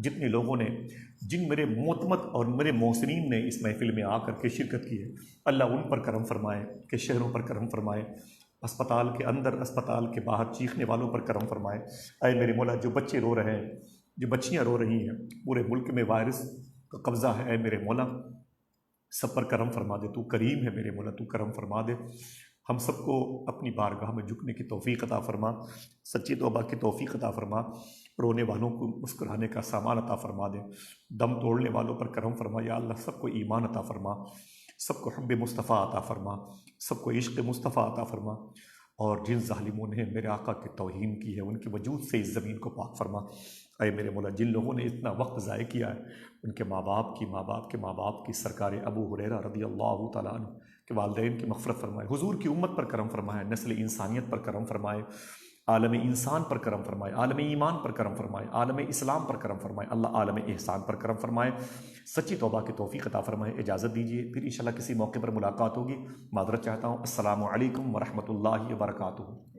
جتنے لوگوں نے، جن میرے معتمد اور میرے محسنین نے اس محفل میں آ کر کے شرکت کی ہے، اللہ ان پر کرم فرمائے کہ شہروں پر کرم فرمائے، اسپتال کے اندر اسپتال کے باہر چیخنے والوں پر کرم فرمائے۔ اے میرے مولا جو بچے رو رہے ہیں، جو بچیاں رو رہی ہیں، پورے ملک میں وائرس کا قبضہ ہے، اے میرے مولا سب پر کرم فرما دے، تو کریم ہے میرے مولا، تو کرم فرما دے، ہم سب کو اپنی بارگاہ میں جھکنے کی توفیق عطا فرما، سچی توبہ کی توفیق عطا فرما، رونے والوں کو مسکرانے کا سامان عطا فرما دے، دم توڑنے والوں پر کرم فرما، یا اللہ سب کو ایمان عطا فرما، سب کو حب مصطفیٰ عطا فرما، سب کو عشق مصطفیٰ عطا فرما، اور جن ظالموں نے میرے آقا کی توہین کی ہے ان کے وجود سے اس زمین کو پاک فرما۔ اے میرے مولا جن لوگوں نے اتنا وقت ضائع کیا ہے ان کے ماں باپ کی سرکار ابو ہریرہ رضی اللہ تعالیٰ عنہ کے والدین کی مغفرت فرمائے، حضور کی امت پر کرم فرمائے، نسل انسانیت پر کرم فرمائے، عالم انسان پر کرم فرمائے، عالم ایمان پر کرم فرمائے، عالم اسلام پر کرم فرمائے، اللہ عالم احسان پر کرم فرمائے، سچی توبہ کی توفیق عطا فرمائے۔ اجازت دیجیے، پھر انشاءاللہ کسی موقع پر ملاقات ہوگی۔ معذرت چاہتا ہوں۔ السلام علیکم ورحمۃ اللہ وبرکاتہ۔